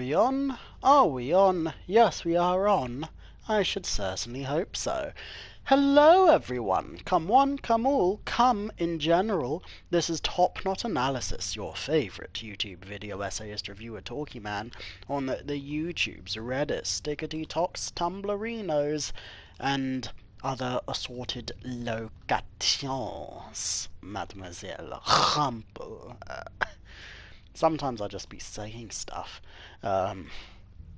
we on? Are we on? Yes, we are on. I should certainly hope so. Hello, everyone. Come one, come all, come in general. This is Top Not Analysis, your favourite YouTube video essayist reviewer talkie man on the YouTubes, Reddits, Stickety Tocs, Tumblrinos, and other assorted locations, Mademoiselle Humble. Sometimes I just be saying stuff. But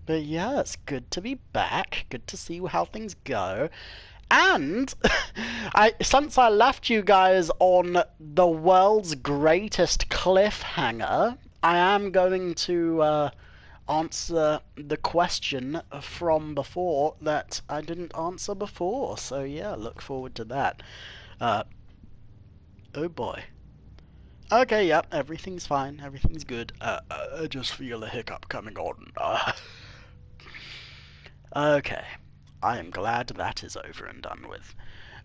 yeah, it's good to be back. Good to see how things go. And since I left you guys on the world's greatest cliffhanger, I am going to answer the question from before that I didn't answer before. So yeah, look forward to that. Oh boy. Okay, yep, everything's fine, everything's good. I just feel a hiccup coming on. Okay, I am glad that is over and done with.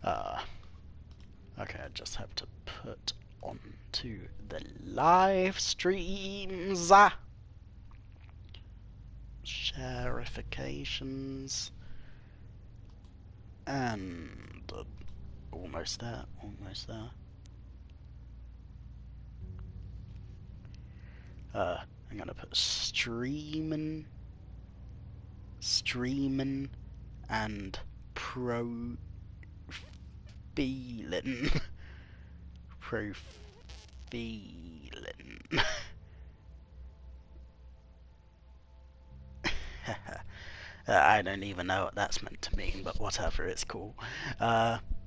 Okay, I just have to put onto the live streams. Sharifications. And almost there, almost there. I'm gonna put streamin', and profilin'. Profilin'. I don't even know what that's meant to mean, but whatever, it's cool.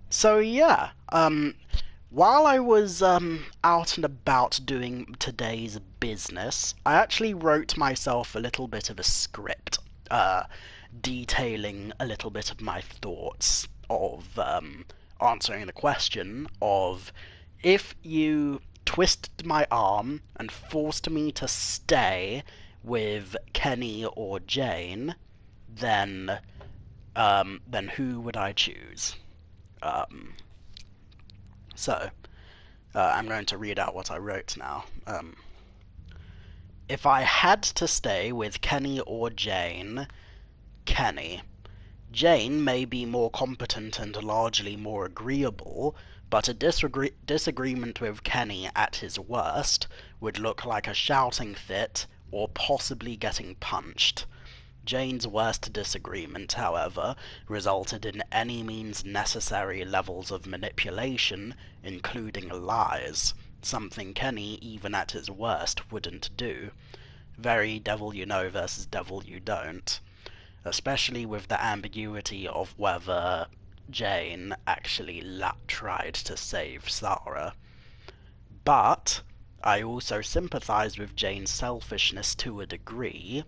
So yeah, while I was out and about doing today's business, I actually wrote myself a little bit of a script, detailing a little bit of my thoughts of answering the question of, if you twisted my arm and forced me to stay with Kenny or Jane, then who would I choose? So, I'm going to read out what I wrote now. If I had to stay with Kenny or Jane, Kenny. Jane may be more competent and largely more agreeable, but a disagreement with Kenny at his worst would look like a shouting fit or possibly getting punched. Jane's worst disagreement, however, resulted in any means necessary levels of manipulation, including lies, something Kenny, even at his worst, wouldn't do. Very devil you know versus devil you don't. Especially with the ambiguity of whether Jane actually tried to save Sarah. But I also sympathise with Jane's selfishness to a degree.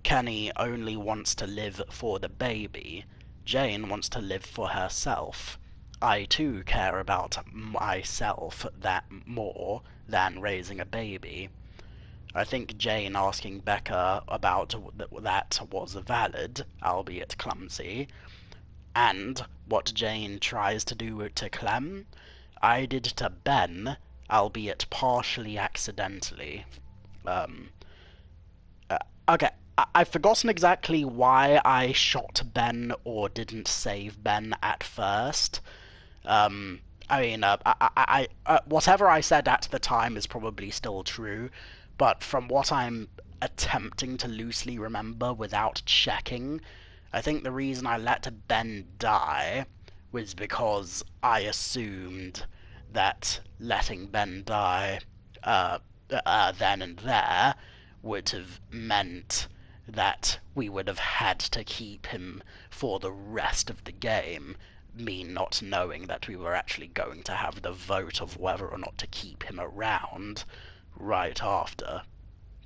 Kenny only wants to live for the baby. Jane wants to live for herself. I too care about myself that more than raising a baby. I think Jane asking Becca about that was valid, albeit clumsy. And what Jane tries to do to Clem, I did to Ben, albeit partially accidentally. Okay, I've forgotten exactly why I shot Ben or didn't save Ben at first. I mean, whatever I said at the time is probably still true, but from what I'm attempting to loosely remember without checking, I think the reason I let Ben die was because I assumed that letting Ben die then and there would have meant that we would have had to keep him for the rest of the game, me not knowing that we were actually going to have the vote of whether or not to keep him around right after.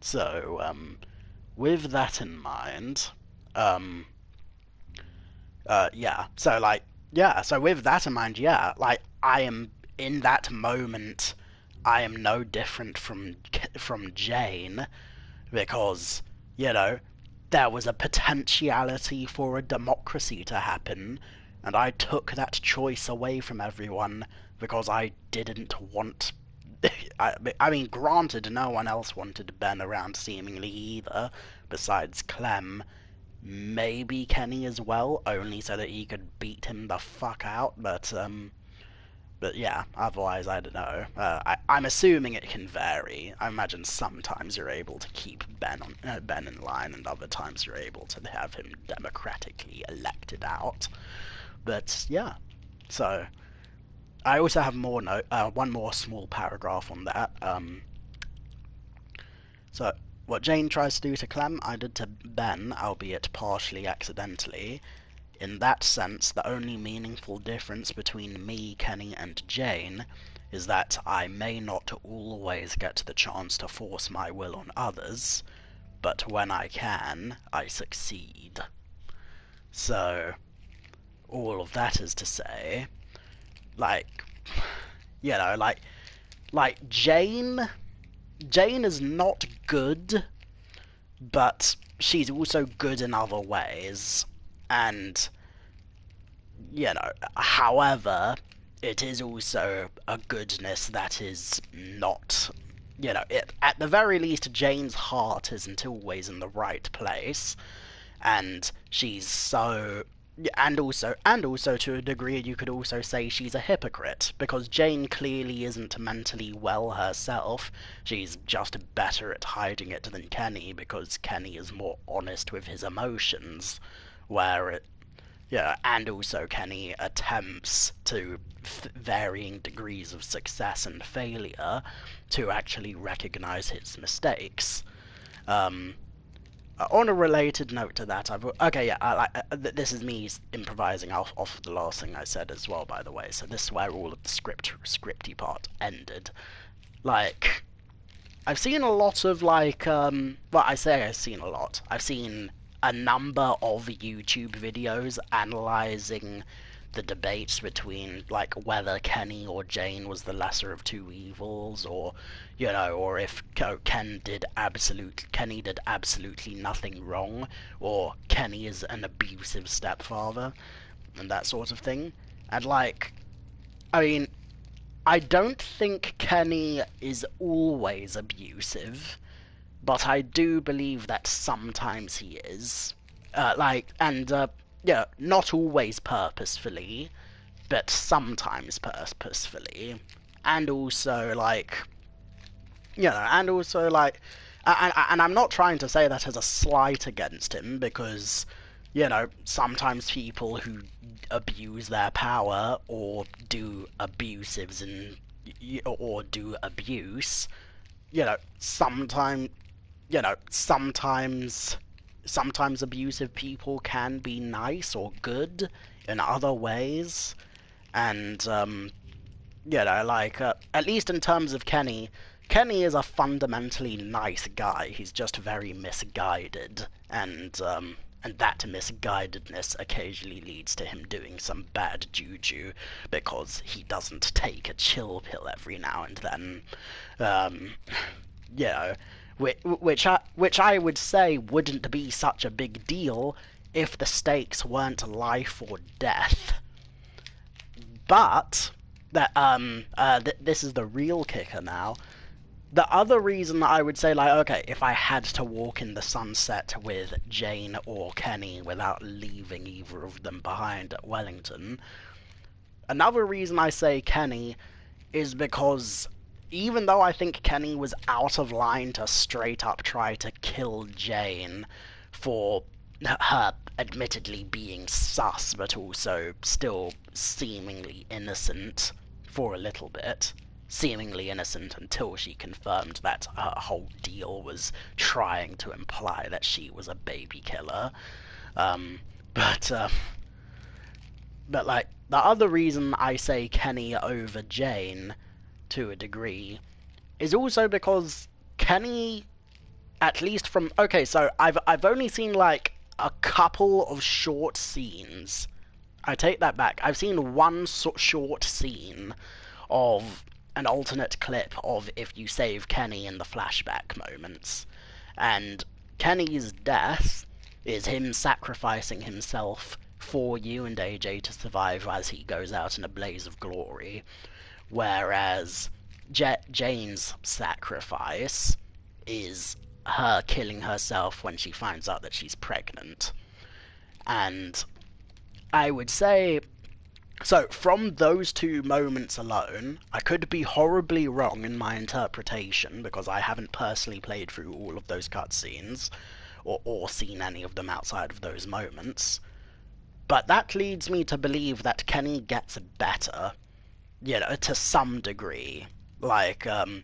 So, with that in mind, so with that in mind, I am, in that moment, I am no different from Jane, because, there was a potentiality for a democracy to happen, and I took that choice away from everyone because I didn't want I mean, granted, no one else wanted Ben around seemingly either, besides Clem. Maybe Kenny as well, only so that he could beat him the fuck out, but yeah, otherwise I don't know. I'm assuming it can vary. I imagine sometimes you're able to keep Ben in line, and other times you're able to have him democratically elected out. But yeah, so I also have one more small paragraph on that. So what Jane tries to do to Clem, I did to Ben, albeit partially accidentally. In that sense, the only meaningful difference between me, Kenny, and Jane is that I may not always get the chance to force my will on others, but when I can, I succeed. So, all of that is to say, like, you know, like Jane is not good, but she's also good in other ways, and however, it is also a goodness that is not, at the very least, Jane's heart isn't always in the right place, and she's so. And also to a degree, you could also say she's a hypocrite, because Jane clearly isn't mentally well herself. She's just better at hiding it than Kenny, because Kenny is more honest with his emotions, where yeah, and also Kenny attempts to varying degrees of success and failure to actually recognize his mistakes. Um, on a related note to that, this is me improvising off the last thing I said as well, by the way. So this is where all of the scripty part ended. Like, I've seen a lot of I say I've seen a lot. I've seen a number of YouTube videos analyzing the debates between like whether Kenny or Jane was the lesser of two evils, or or if Kenny did absolutely nothing wrong, or Kenny is an abusive stepfather, and that sort of thing. And I mean, I don't think Kenny is always abusive, but I do believe that sometimes he is. Yeah, not always purposefully, but sometimes purposefully. And also, and I'm not trying to say that as a slight against him, because, sometimes people who abuse their power or do abusives and or do abuse, you know, sometimes sometimes abusive people can be nice or good in other ways, and at least in terms of Kenny, Kenny is a fundamentally nice guy. He's just very misguided, and that misguidedness occasionally leads to him doing some bad juju because he doesn't take a chill pill every now and then. Um, you know, which I would say wouldn't be such a big deal if the stakes weren't life or death. But this is the real kicker now. The other reason I would say, okay, if I had to walk in the sunset with Jane or Kenny without leaving either of them behind at Wellington, another reason I say Kenny is because even though I think Kenny was out of line to straight up try to kill Jane for her admittedly being sus, but also still seemingly innocent for a little bit. Seemingly innocent until she confirmed that her whole deal was trying to imply that she was a baby killer. Um, but, uh, but the other reason I say Kenny over Jane, to a degree, is also because Kenny, at least from... Okay, so I've only seen, a couple of short scenes. I take that back. I've seen one short scene of an alternate clip of if you save Kenny in the flashback moments. And Kenny's death is him sacrificing himself for you and AJ to survive as he goes out in a blaze of glory. Whereas Jane's sacrifice is her killing herself when she finds out that she's pregnant. And I would say, so from those two moments alone, I could be horribly wrong in my interpretation because I haven't personally played through all of those cutscenes or seen any of them outside of those moments. But that leads me to believe that Kenny gets better, to some degree. Like, I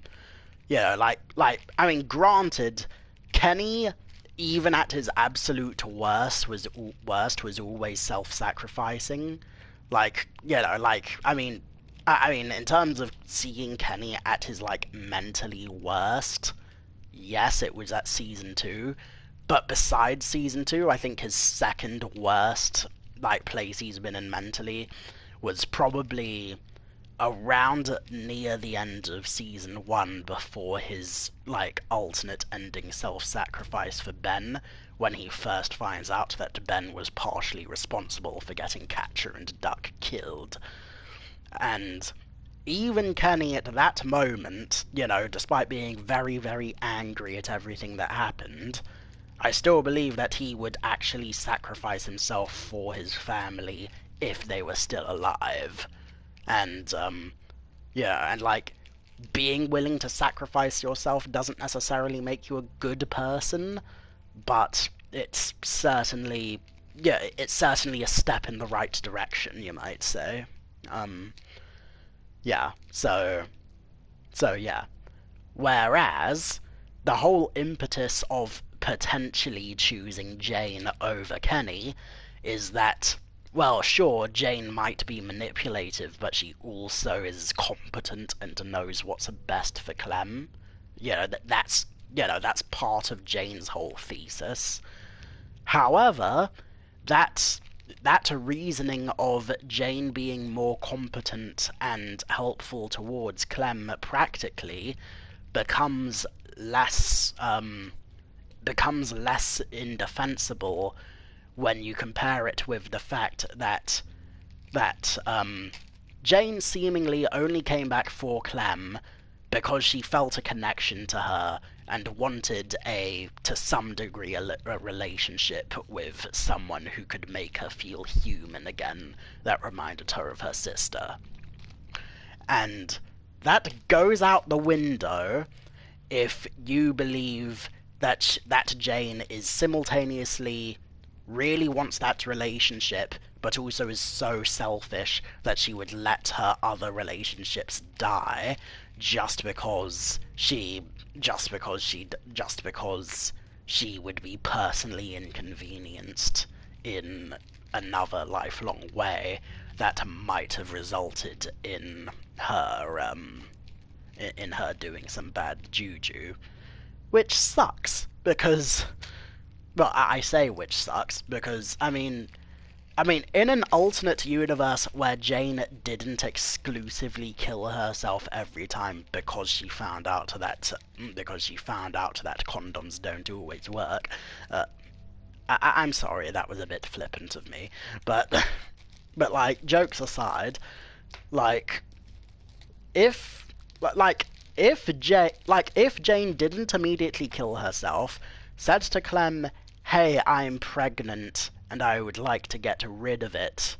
mean, granted, Kenny, even at his absolute worst, was always self-sacrificing. I mean, in terms of seeing Kenny at his, mentally worst, yes, it was at Season 2, but besides Season 2, I think his second worst, place he's been in mentally was probably around near the end of Season 1 before his, alternate ending self-sacrifice for Ben, when he first finds out that Ben was partially responsible for getting Catcher and Duck killed. And even Kenny at that moment, despite being very, very angry at everything that happened, I still believe that he would actually sacrifice himself for his family if they were still alive. And, being willing to sacrifice yourself doesn't necessarily make you a good person, but it's certainly a step in the right direction, you might say. Yeah, so yeah. Whereas, the whole impetus of potentially choosing Jane over Kenny is that, well, sure, Jane might be manipulative, but she also is competent and knows what's best for Clem. That's part of Jane's whole thesis. However, that reasoning of Jane being more competent and helpful towards Clem practically becomes less indefensible when you compare it with the fact that Jane seemingly only came back for Clem because she felt a connection to her and wanted to some degree, a relationship with someone who could make her feel human again, that reminded her of her sister. And that goes out the window if you believe that Jane is simultaneously really wants that relationship, but also is so selfish that she would let her other relationships die just because she would be personally inconvenienced in another lifelong way that might have resulted in her doing some bad juju, which sucks because, well, I say which sucks because I mean, in an alternate universe where Jane didn't exclusively kill herself every time because she found out that condoms don't always work, I'm sorry, that was a bit flippant of me, but jokes aside, if if Jane didn't immediately kill herself, said to Clem, "Hey, I'm pregnant and I would like to get rid of it."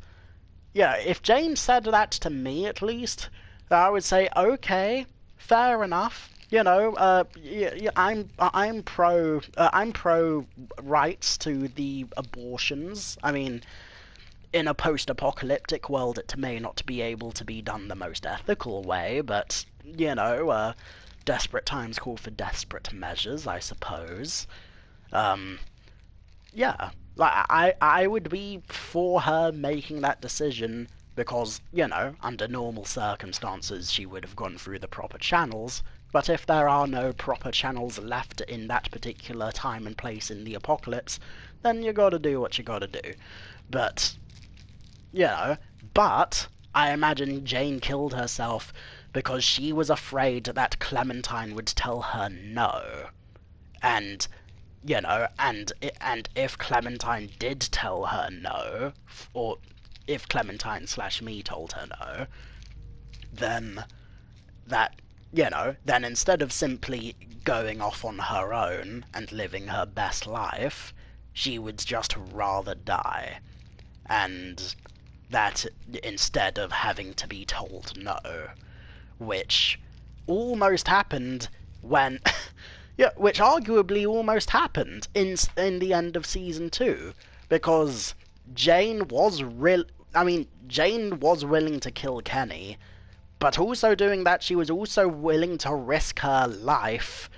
Yeah, if Jane said that to me at least, I would say, okay, fair enough. I'm pro rights to the abortions. I mean, in a post-apocalyptic world, it may not be able to be done the most ethical way, but desperate times call for desperate measures, I suppose. Yeah, I would be for her making that decision because, under normal circumstances she would have gone through the proper channels, but if there are no proper channels left in that particular time and place in the apocalypse, then you gotta do what you gotta do. But, but I imagine Jane killed herself because she was afraid that Clementine would tell her no. And and if Clementine did tell her no, or if Clementine / me told her no, then that, you know, then instead of simply going off on her own and living her best life, she would just rather die. And that instead of having to be told no, which almost happened when yeah, which arguably almost happened in the end of season 2, because Jane was Jane was willing to kill Kenny, but also doing that she was also willing to risk her life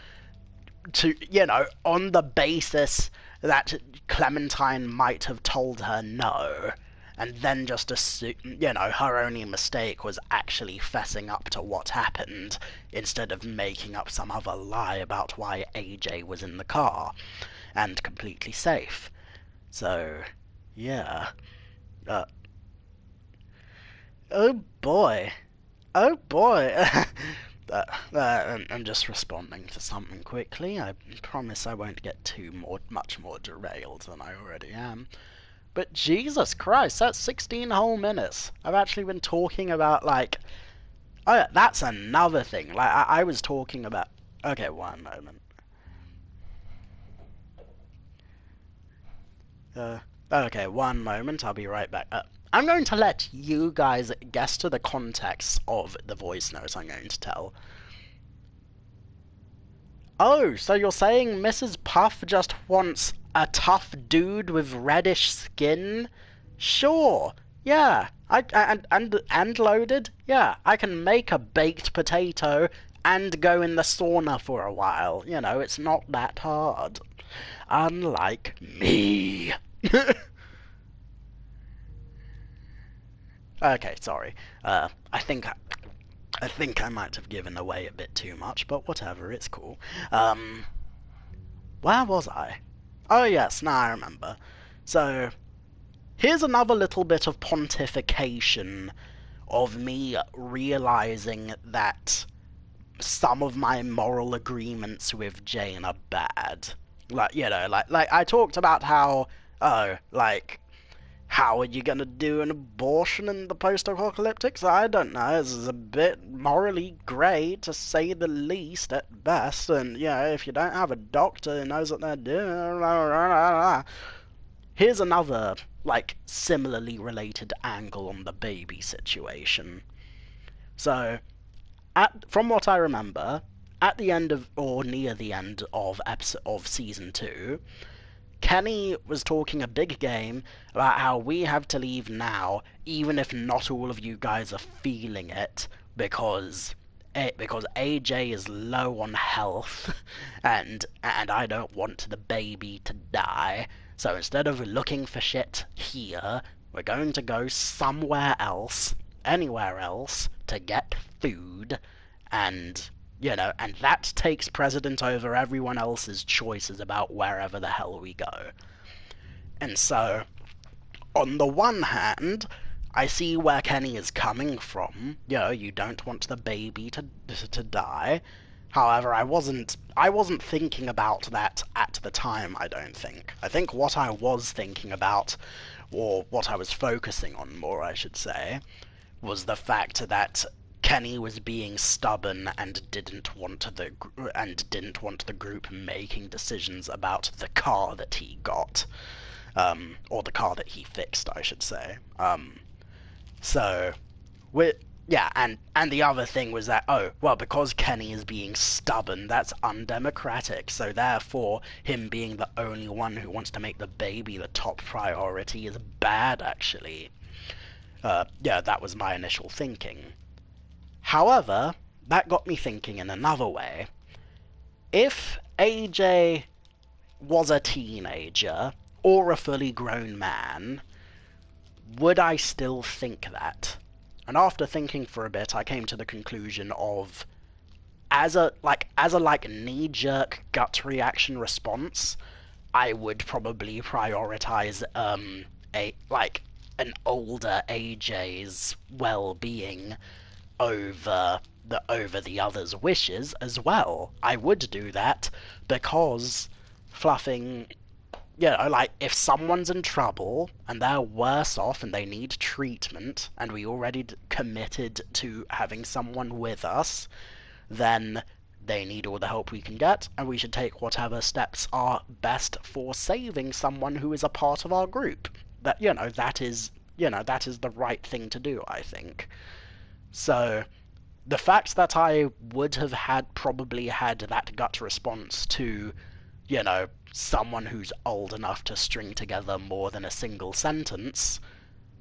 to, you know, on the basis that Clementine might have told her no, and then just assume, you know, her only mistake was actually fessing up to what happened instead of making up some other lie about why AJ was in the car and completely safe. So, yeah. Uh, oh boy. Oh boy. I'm just responding to something quickly. I promise I won't get much more derailed than I already am. But Jesus Christ, that's 16 whole minutes. I've actually been talking about, like... Oh yeah, that's another thing. Like, I was talking about... Okay, one moment. Okay, one moment, I'll be right back. I'm going to let you guys guess to the context of the voice note I'm going to tell. Oh, so you're saying Mrs. Puff just wants a tough dude with reddish skin? Sure. Yeah. And loaded? Yeah. I can make a baked potato and go in the sauna for a while. You know, it's not that hard. Unlike me. Okay, sorry. I think I might have given away a bit too much, but whatever, it's cool. Where was I? Oh yes, now I remember. So, here's another little bit of pontification of me realizing that some of my moral agreements with Jane are bad. Like, you know, like I talked about how, oh, like, how are you gonna do an abortion in the post-apocalyptic? I don't know, this is a bit morally grey, to say the least, at best, and, you know, if you don't have a doctor who knows what they're doing... Here's another, like, similarly related angle on the baby situation. So, from what I remember, at the end of, or near the end of season 2, Kenny was talking a big game about how we have to leave now, even if not all of you guys are feeling it, because AJ is low on health, and I don't want the baby to die. So instead of looking for shit here, we're going to go somewhere else, anywhere else, to get food, and... you know, and that takes precedent over everyone else's choices about wherever the hell we go. And so, on the one hand, I see where Kenny is coming from. You know, you don't want the baby to die. However, I wasn't thinking about that at the time, I don't think. I think what I was thinking about, or what I was focusing on more, I should say, was the fact that Kenny was being stubborn and didn't want the group making decisions about the car that he got, or the car that he fixed, I should say. Yeah, and the other thing was that, oh, well, because Kenny is being stubborn, that's undemocratic, so therefore him being the only one who wants to make the baby the top priority is bad, actually. Yeah, that was my initial thinking. However, that got me thinking in another way. If AJ was a teenager, or a fully grown man, would I still think that? And after thinking for a bit, I came to the conclusion of, as a knee-jerk gut reaction response, I would probably prioritize an older AJ's well-being over the others' wishes as well. I would do that because fluffing, you know, like, if someone's in trouble and they're worse off and they need treatment and we already committed to having someone with us, then they need all the help we can get, and we should take whatever steps are best for saving someone who is a part of our group. That is the right thing to do, I think. So the fact that I would have probably had that gut response to, someone who's old enough to string together more than a single sentence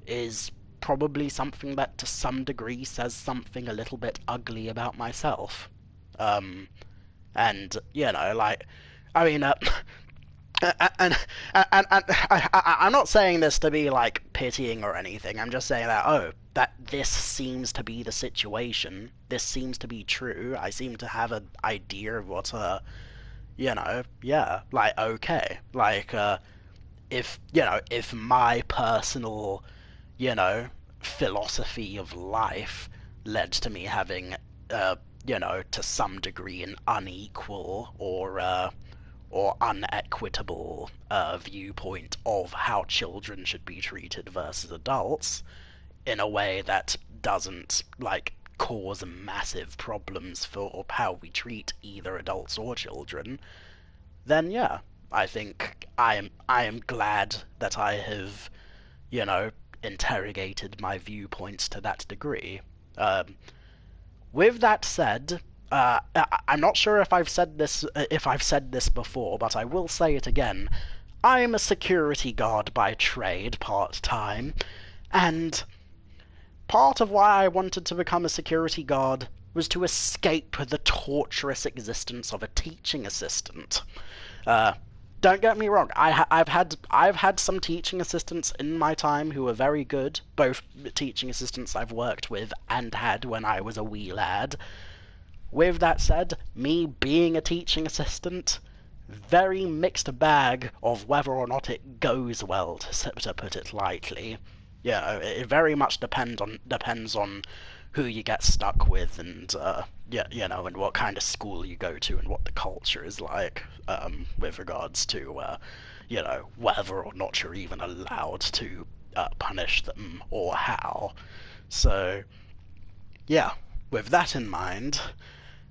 is probably something that to some degree says something a little bit ugly about myself. Um, and, I mean, and, I'm not saying this to be, pitying or anything. I'm just saying that this seems to be the situation. This seems to be true. I seem to have an idea of what, okay. If my personal, philosophy of life led to me having, to some degree an unequal or unequitable viewpoint of how children should be treated versus adults in a way that doesn't, cause massive problems for how we treat either adults or children, then yeah, I think I am glad that I have, interrogated my viewpoints to that degree. With that said, I'm not sure if I've said this before, but I will say it again. I'm a security guard by trade, part-time, and part of why I wanted to become a security guard was to escape the torturous existence of a teaching assistant. Don't get me wrong. I've had some teaching assistants in my time who were very good. Both teaching assistants I've worked with and had when I was a wee lad. With that said, me being a teaching assistant, very mixed bag of whether or not it goes well, to put it lightly. It very much depends on who you get stuck with, and and what kind of school you go to, and what the culture is like, with regards to, whether or not you're even allowed to punish them or how. So, yeah, with that in mind,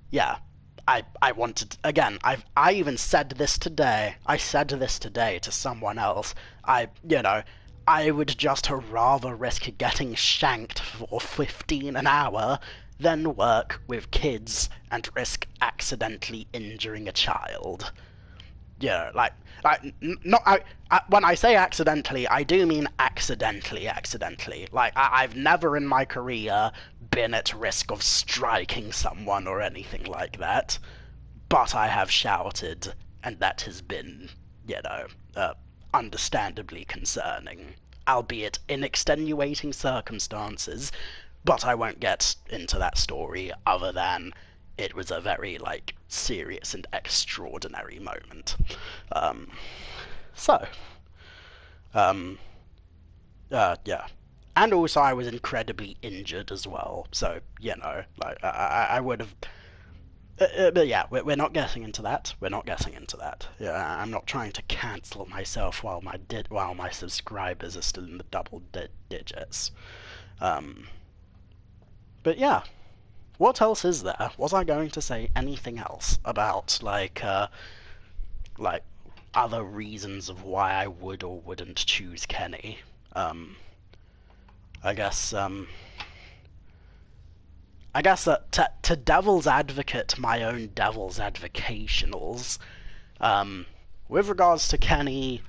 yeah, I wanted, again, I even said this today. I said this today to someone else. I would just rather risk getting shanked for 15 an hour than work with kids and risk accidentally injuring a child. Not when I say accidentally, I do mean accidentally. I've never in my career been at risk of striking someone or anything like that, but I have shouted, and that has been, understandably concerning, albeit in extenuating circumstances, but I won't get into that story other than it was a very, serious and extraordinary moment. So, yeah. And also I was incredibly injured as well, so, I would have... but yeah, we're not getting into that. We're not getting into that. Yeah, I'm not trying to cancel myself while my subscribers are still in the double digits. But yeah, what else is there? Was I going to say anything else about other reasons of why I would or wouldn't choose Kenny? I guess that to devil's advocate my own devil's advocationals, with regards to Kenny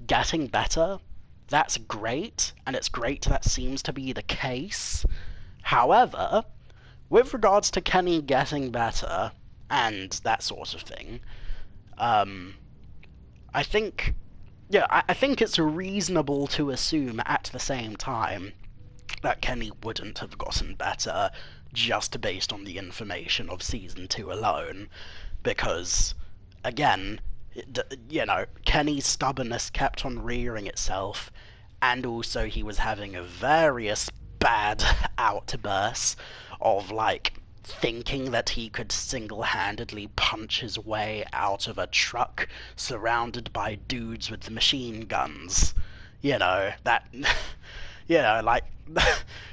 getting better, that's great, and it's great that seems to be the case. However, with regards to Kenny getting better and that sort of thing, I think it's reasonable to assume at the same time that Kenny wouldn't have gotten better just based on the information of Season 2 alone, because, again, Kenny's stubbornness kept on rearing itself, and also he was having various bad outbursts of, thinking that he could single-handedly punch his way out of a truck surrounded by dudes with machine guns. That... yeah, like,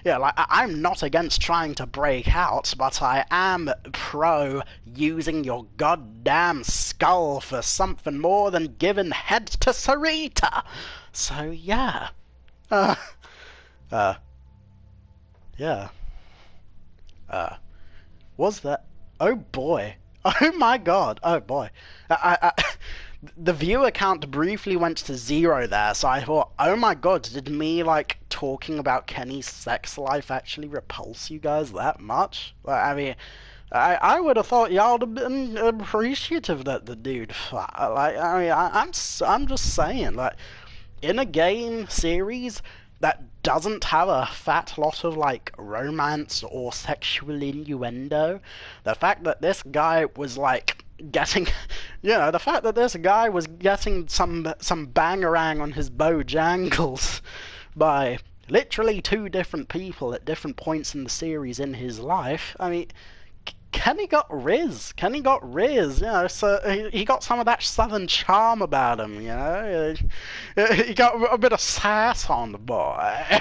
yeah, like, I'm not against trying to break out, but I am pro using your goddamn skull for something more than giving head to Sarita. So, yeah. Uh, yeah. Was that? Oh boy. Oh my god. Oh boy. The viewer count briefly went to 0 there, so I thought, oh my god, did me, like, talking about Kenny's sex life actually repulse you guys that much? Like, I mean, I would have thought y'all would have been appreciative that the dude fought. Like, I mean, I'm just saying, like, in a game series that doesn't have a fat lot of, like, romance or sexual innuendo, the fact that this guy was, like, getting, the fact that this guy was getting some bangarang on his bojangles by literally 2 different people at different points in the series in his life, I mean, Kenny got riz. So he got some of that southern charm about him, He got a bit of sass on the boy.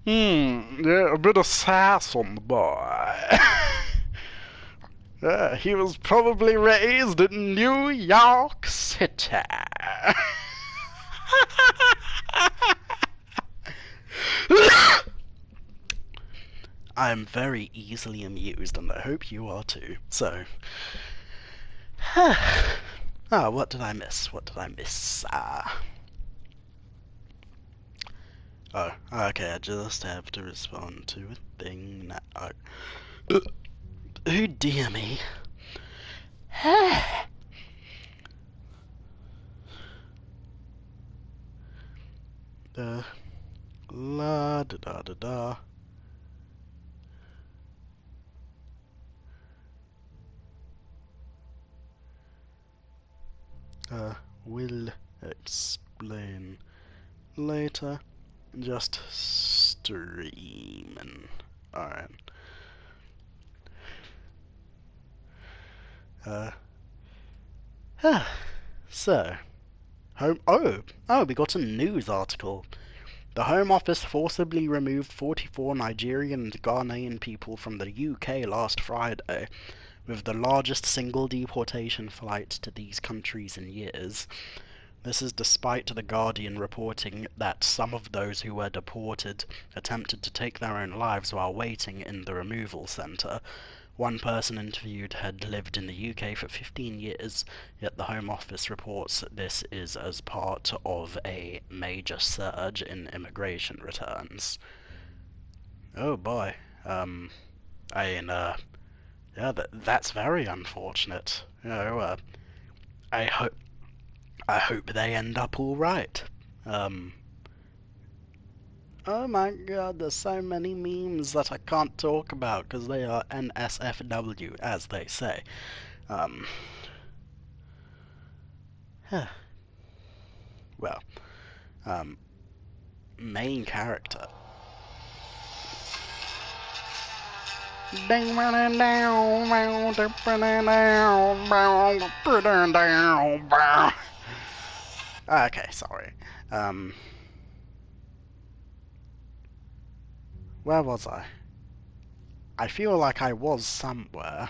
Yeah, a bit of sass on the boy. Yeah, he was probably raised in New York City. I'm very easily amused, and I hope you are too. So, what did I miss? Oh, okay, I just have to respond to a thing now. Oh dear me. La da da da da. Will explain later. Just streaming. Alright. So, we got a news article. The Home Office forcibly removed 44 Nigerian and Ghanaian people from the UK last Friday, with the largest single deportation flight to these countries in years. This is despite The Guardian reporting that some of those who were deported attempted to take their own lives while waiting in the removal centre. One person interviewed had lived in the UK for 15 years, yet the Home Office reports this is as part of a major surge in immigration returns. Oh boy. Yeah, that's very unfortunate. I hope they end up all right. Oh my god, there's so many memes that I can't talk about because they are NSFW, as they say. Well, main character. Okay, sorry. Where was I? I feel like I was somewhere.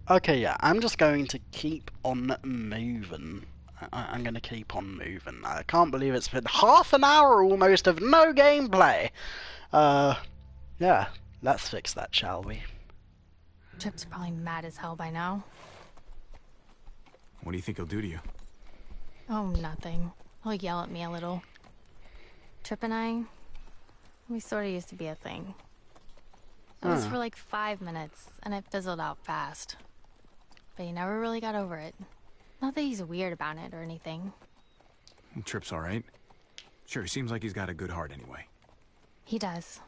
Okay, yeah, I'm just going to keep on moving. I'm going to keep on moving. I can't believe it's been half an hour almost of no gameplay. Yeah, let's fix that, shall we? Chip's probably mad as hell by now. What do you think he'll do to you? Oh, nothing. He'll yell at me a little. Trip and I, we sort of used to be a thing. It was for like 5 minutes, and it fizzled out fast. But he never really got over it. Not that he's weird about it or anything. Trip's all right. Sure, he seems like he's got a good heart anyway. He does.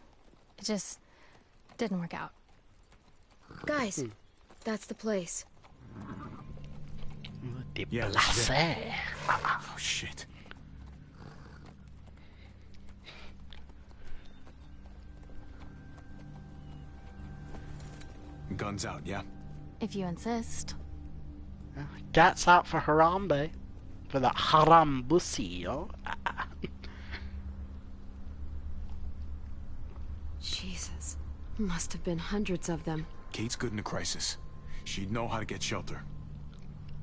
It just didn't work out. Guys, that's the place. Yeah, this is it. Oh, shit. Guns out, yeah? If you insist. Gets out for Harambe. For that Harambusi, yo. Jesus. Must have been hundreds of them. Kate's good in a crisis. She'd know how to get shelter.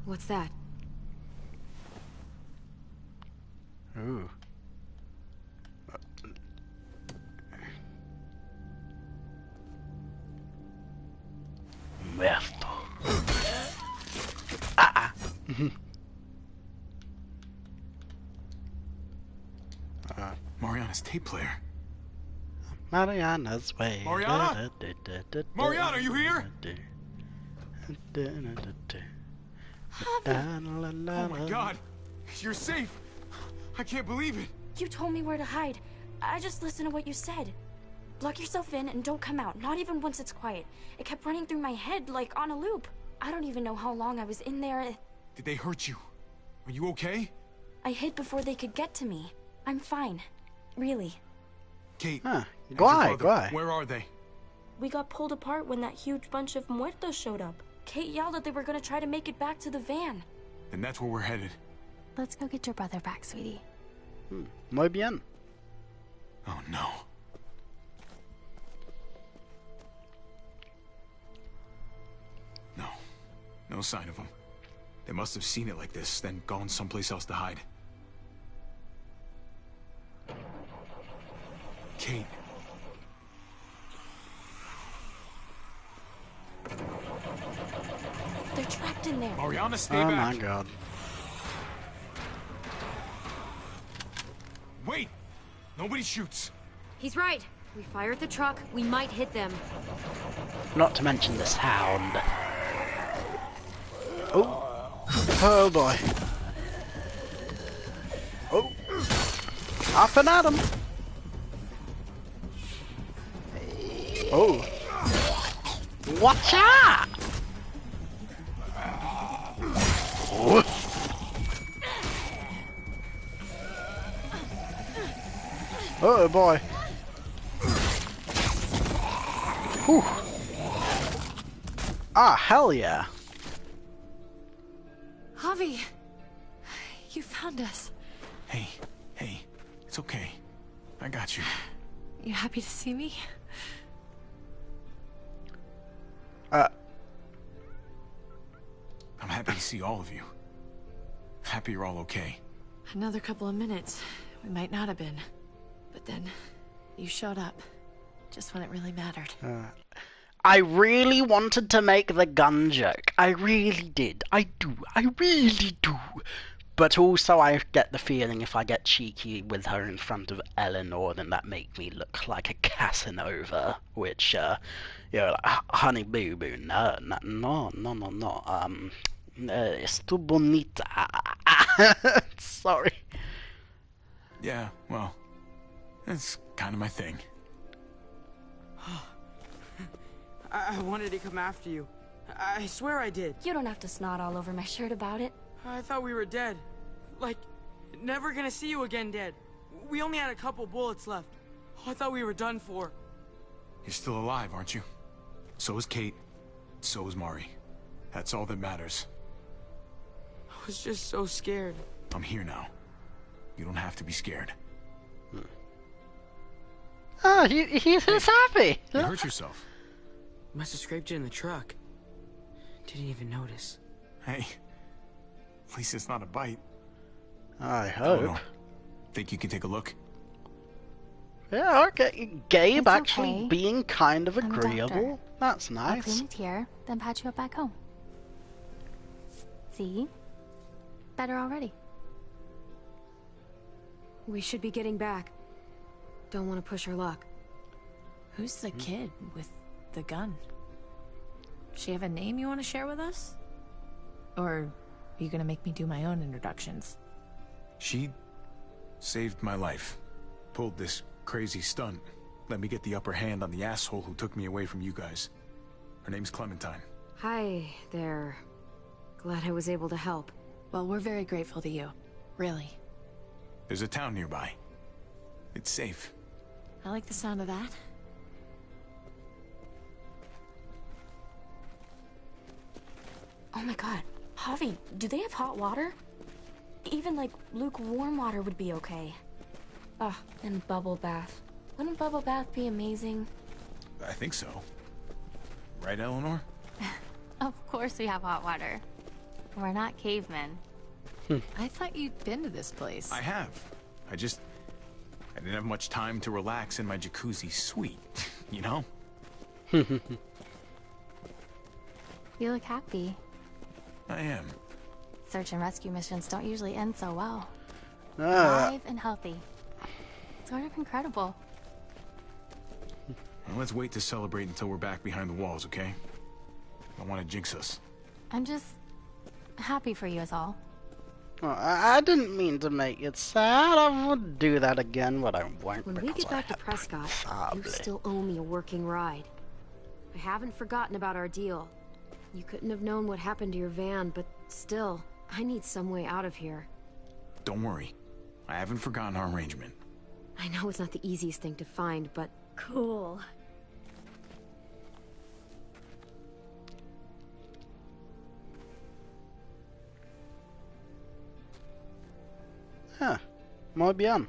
What's that? Ooh. Muerto. Mariana's tape player. Mariana's way. Mariana? Mariana, are you here? Oh my god! You're safe! I can't believe it! You told me where to hide. I just listened to what you said. Lock yourself in and don't come out, not even once it's quiet. It kept running through my head like on a loop. I don't even know how long I was in there. Did they hurt you? Are you okay? I hid before they could get to me. I'm fine. Really. Kate, Huh. and your Why? brother, where are they? We got pulled apart when that huge bunch of muertos showed up. Kate yelled that they were gonna try to make it back to the van. And that's where we're headed. Let's go get your brother back, sweetie. Muy bien. Oh no. No. No sign of them. They must have seen it like this, then gone someplace else to hide. Kate. They're trapped in there. Mariana, stay Oh back. my god. Wait! Nobody shoots. He's right. We fired the truck. We might hit them. Not to mention the sound. Oh. Oh boy. Oh. Up and at 'em. Oh. Watch out! Oh. Oh boy. Whew. Ah, hell yeah. Javi, you found us. Hey, it's okay. I got you. You happy to see me? I'm happy to see all of you. Happy you're all okay. Another couple of minutes, we might not have been. But then, you showed up. Just when it really mattered. I really wanted to make the gun joke. I really did. I really do. But also I get the feeling if I get cheeky with her in front of Eleanor, then that make me look like a Casanova. Which, like, honey boo boo, no. Es tu bonita. Sorry. Yeah, well, that's kind of my thing. I wanted to come after you. I swear I did. You don't have to snot all over my shirt about it. I thought we were dead. Like, never gonna see you again dead. We only had a couple bullets left. I thought we were done for. You're still alive, aren't you? So is Kate. So is Mari. That's all that matters. I was just so scared. I'm here now. You don't have to be scared. Oh, he's happy. You hurt yourself. Must have scraped it in the truck. Didn't even notice. Hey, at least it's not a bite. I hope. Eleanor, think you can take a look? Yeah, okay. Gabe It's actually okay. being kind of I'm a doctor. agreeable. That's I'll nice. clean it here, then patch you up back home. See? Better already. We should be getting back. Don't want to push our luck. Who's the kid with the gun? She have a name you want to share with us? Or are you gonna make me do my own introductions? She saved my life. Pulled this crazy stunt. Let me get the upper hand on the asshole who took me away from you guys. Her name's Clementine. Hi there. Glad I was able to help. Well, we're very grateful to you. Really. There's a town nearby. It's safe. I like the sound of that. Oh my god. Javi, do they have hot water? Even like lukewarm water would be okay. Ugh, and bubble bath. Wouldn't bubble bath be amazing? I think so. Right, Eleanor? Of course we have hot water. We're not cavemen. I thought you'd been to this place. I have. I didn't have much time to relax in my jacuzzi suite, you know? You look happy. I am. Search and rescue missions don't usually end so well. Uh, Alive and healthy. Sort of incredible. Well, let's wait to celebrate until we're back behind the walls, okay? I don't want to jinx us. I'm just happy for you is all. I didn't mean to make it sad. I would do that again, but I won't. When we get back to Prescott, you still owe me a working ride. I haven't forgotten about our deal. You couldn't have known what happened to your van, but still, I need some way out of here. Don't worry. I haven't forgotten our arrangement. I know it's not the easiest thing to find, but cool. Huh. Muy bien.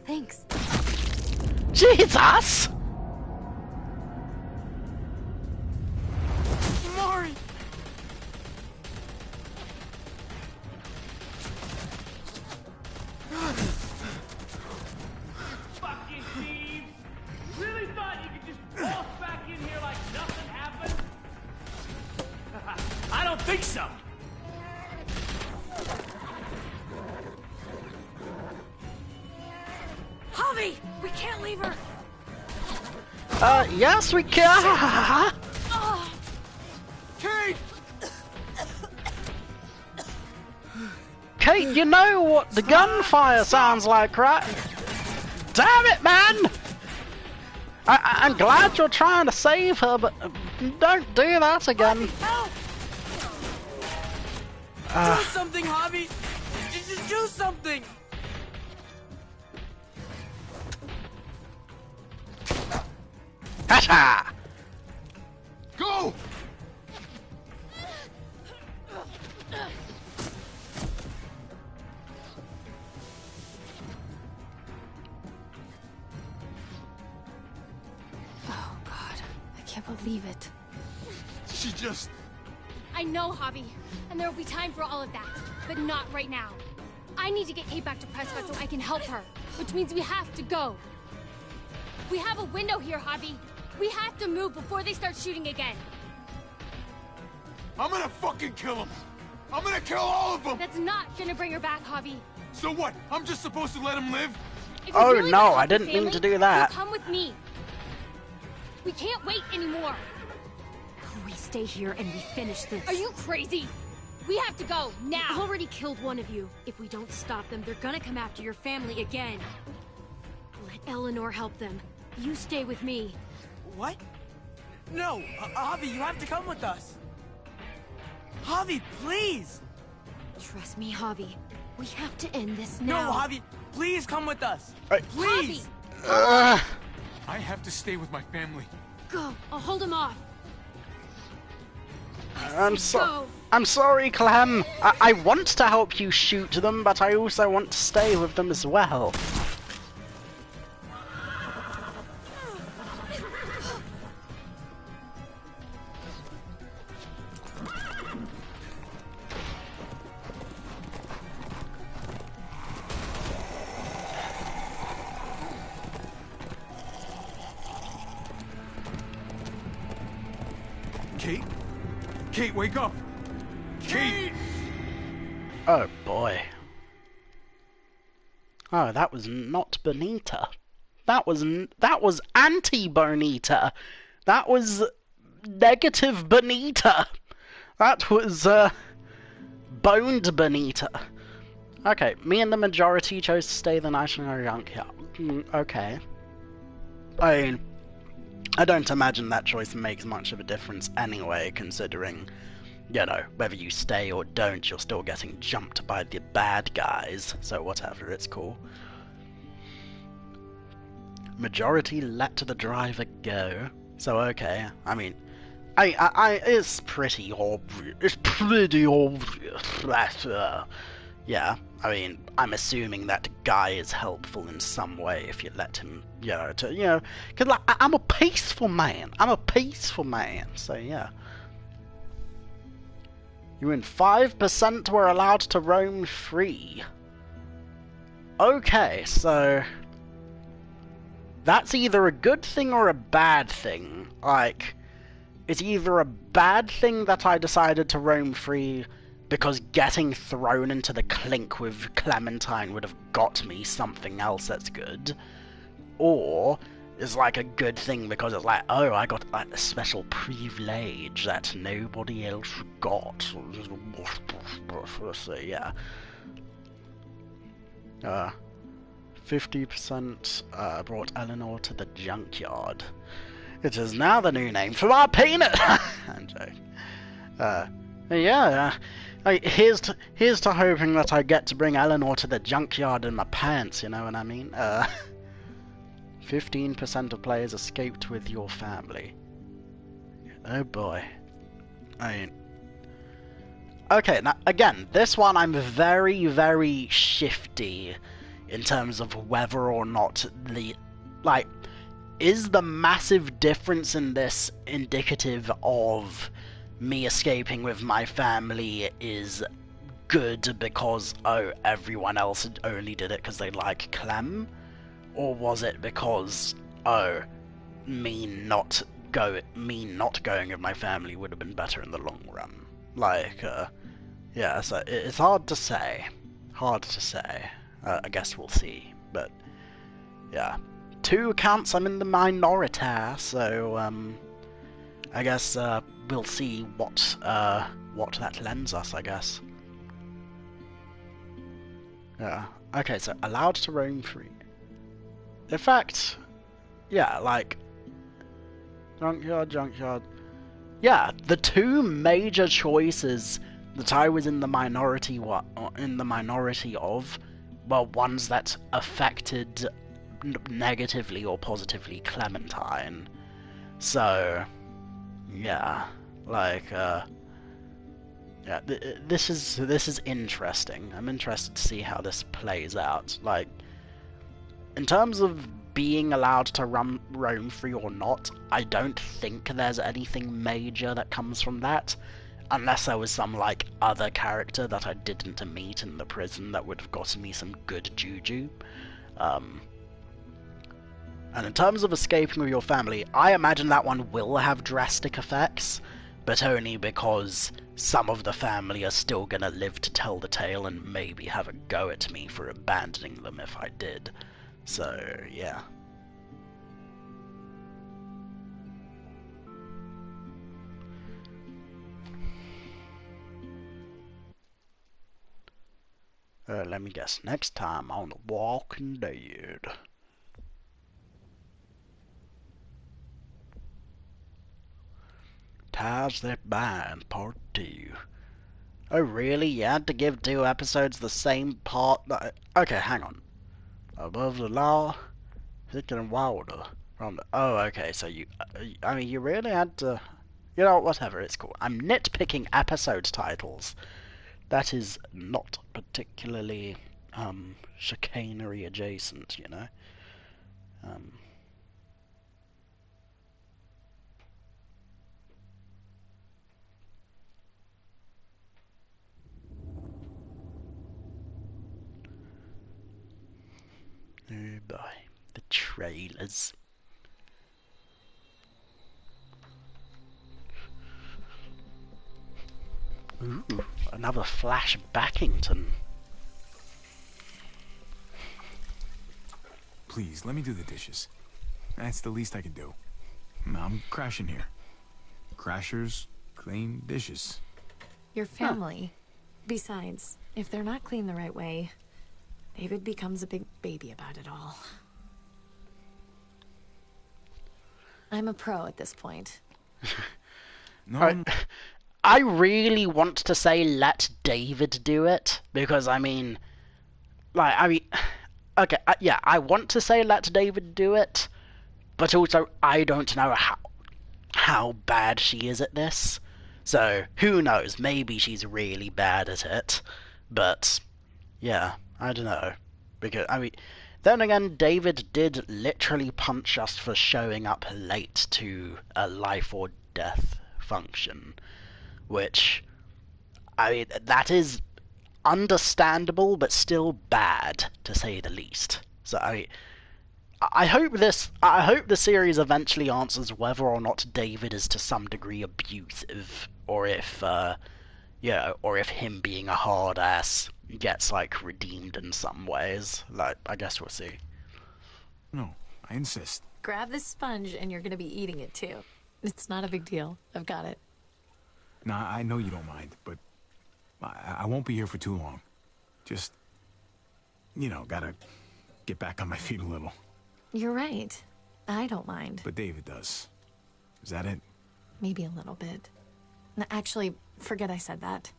Thanks. Jesus! Mari! Fucking thieves! Really thought you could just walk back in here like nothing happened? I don't think so! Javi! We can't leave her! Yes we can! Kate! Kate, you know what the gunfire sounds like, right? Damn it, man! I'm glad you're trying to save her, but don't do that again. Help! Do something, Javi! Just do something! Hasha! Go! Oh god, I can't believe it. She just... I know, Javi, and there will be time for all of that, but not right now. I need to get Kate back to Prescott so I can help her, which means we have to go. We have a window here, Javi. We have to move before they start shooting again. I'm gonna fucking kill him! I'm gonna kill all of them! That's not gonna bring her back, Javi. So what? I'm just supposed to let him live? If you Oh really no, want to I help the didn't mean family, to do that. you come with me. We can't wait anymore. We stay here and we finish this. Are you crazy? We have to go, I now. already killed one of you. If we don't stop them, they're gonna come after your family again. Let Eleanor help them. You stay with me. What? No, Javi, you have to come with us. Javi, please! Trust me, Javi. We have to end this No, now. Javi, please come with us. Javi! Please! I have to stay with my family. Go. I'll hold him off. I'm sorry, Clem. I want to help you shoot them, but I also want to stay with them as well. Kate? Kate, wake up! Kate! Oh boy. Oh, that was not Bonita. That was anti-Bonita. That was negative Bonita. That was boned Bonita. Okay, me and the majority chose to stay the night in our junk. Yeah. Okay. I mean, I don't imagine that choice makes much of a difference anyway, considering, you know, whether you stay or don't, you're still getting jumped by the bad guys, so whatever, it's cool. Majority let the driver go, so okay, I mean, it's pretty obvious. It's pretty obvious that, yeah, I mean, I'm assuming that guy is helpful in some way if you let him, because like, I'm a peaceful man. So yeah. You and 5% were allowed to roam free. Okay, so that's either a good thing or a bad thing. Like, it's either a bad thing that I decided to roam free because getting thrown into the clink with Clementine would have got me something else that's good, or it's like a good thing because it's like, oh, I got like a special privilege that nobody else got. So yeah. 50% brought Eleanor to the junkyard. It is now the new name for my peanut! I'm joking. Yeah, here's to hoping that I get to bring Eleanor to the junkyard in my pants, you know what I mean? 15% of players escaped with your family. Oh boy. I mean... Okay, now, again, this one I'm very, very shifty in terms of whether or not the... Like, is the massive difference in this indicative of me escaping with my family is good because, oh, everyone else only did it because they like Clem? Or was it because, oh, me not going with my family would have been better in the long run? Like, yeah, so it's hard to say. I guess we'll see, but yeah. 2 accounts I'm in the minority, so I guess we'll see what that lends us, I guess. Yeah. Okay, so allowed to roam free. In fact, yeah, like junkyard. Yeah, the 2 major choices that I was in the minority of were ones that affected negatively or positively Clementine. So, yeah, like, yeah, this is interesting. I'm interested to see how this plays out. Like, in terms of being allowed to roam free or not, I don't think there's anything major that comes from that, unless there was some, like, other character that I didn't meet in the prison that would have gotten me some good juju. And in terms of escaping with your family, I imagine that one will have drastic effects, but only because some of the family are still gonna live to tell the tale and maybe have a go at me for abandoning them if I did. So, yeah. Let me guess, next time on The Walking Dead. Ties That Bind, Part 2. Oh really? You had to give 2 episodes the same part? Okay, hang on. Above the law, thicker and wilder. From the... Oh, okay, so you... I mean, you really had to... You know, whatever, it's cool. I'm nitpicking episode titles. That is not particularly, chicanery adjacent, you know? Oh boy, the trailers. Ooh, another Flash Backington. Please, let me do the dishes. That's the least I can do. I'm crashing here. Crashers clean dishes. Your family. Besides, if they're not clean the right way, David becomes a big baby about it all. I'm a pro at this point. No, I really want to say let David do it, because I mean, like, okay, yeah, I want to say let David do it, but also I don't know how how bad she is at this. So, who knows, maybe she's really bad at it. But, yeah, I don't know. Because, I mean, then again, David did literally punch us for showing up late to a life or death function. Which, I mean, that is understandable, but still bad, to say the least. So, I mean, I hope the series eventually answers whether or not David is to some degree abusive, or if, or if him being a hard ass gets, like, redeemed in some ways. Like, I guess we'll see. No, I insist. Grab this sponge and you're gonna be eating it too. It's not a big deal. I've got it. Nah, I know you don't mind, but I won't be here for too long. Just, gotta get back on my feet a little. You're right. I don't mind. But David does. Is that it? Maybe a little bit. No, actually, forget I said that.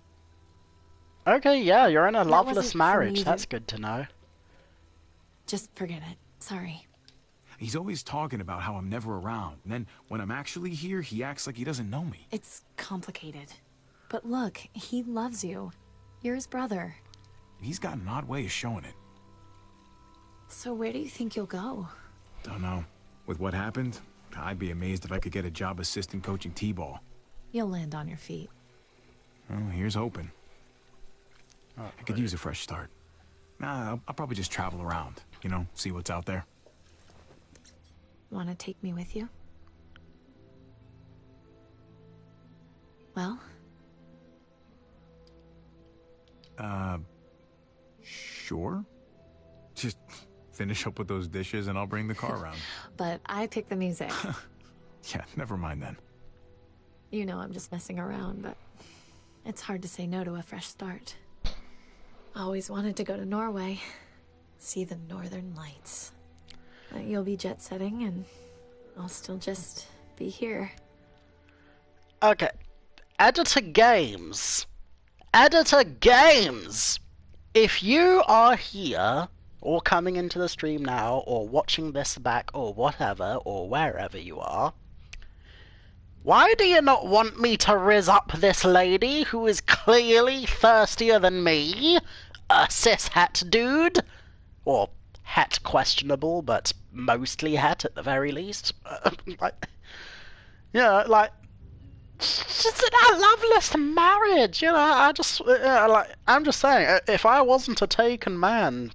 Okay, yeah, you're in a loveless wasn't for marriage. me That's good to know. Just forget it. Sorry. He's always talking about how I'm never around. And then when I'm actually here, he acts like he doesn't know me. It's complicated. But look, he loves you. You're his brother. He's got an odd way of showing it. So where do you think you'll go? Don't know. With what happened, I'd be amazed if I could get a job assistant coaching t-ball. You'll land on your feet. Well, here's hoping. Oh, I could use a fresh start. Nah, I'll probably just travel around, see what's out there. Want to take me with you? Well? Sure. Just finish up with those dishes and I'll bring the car around. But I pick the music. Yeah, never mind then. You know I'm just messing around, but it's hard to say no to a fresh start. Always wanted to go to Norway, see the northern lights. But you'll be jet setting and I'll still just be here. Okay. Editor Games. Editor Games! If you are here, or coming into the stream now, or watching this back, or whatever, or wherever you are, why do you not want me to rizz up this lady who is clearly thirstier than me? A cis-het dude? Or het questionable, but mostly het at the very least. Just a loveless marriage, I'm just saying, if I wasn't a taken man,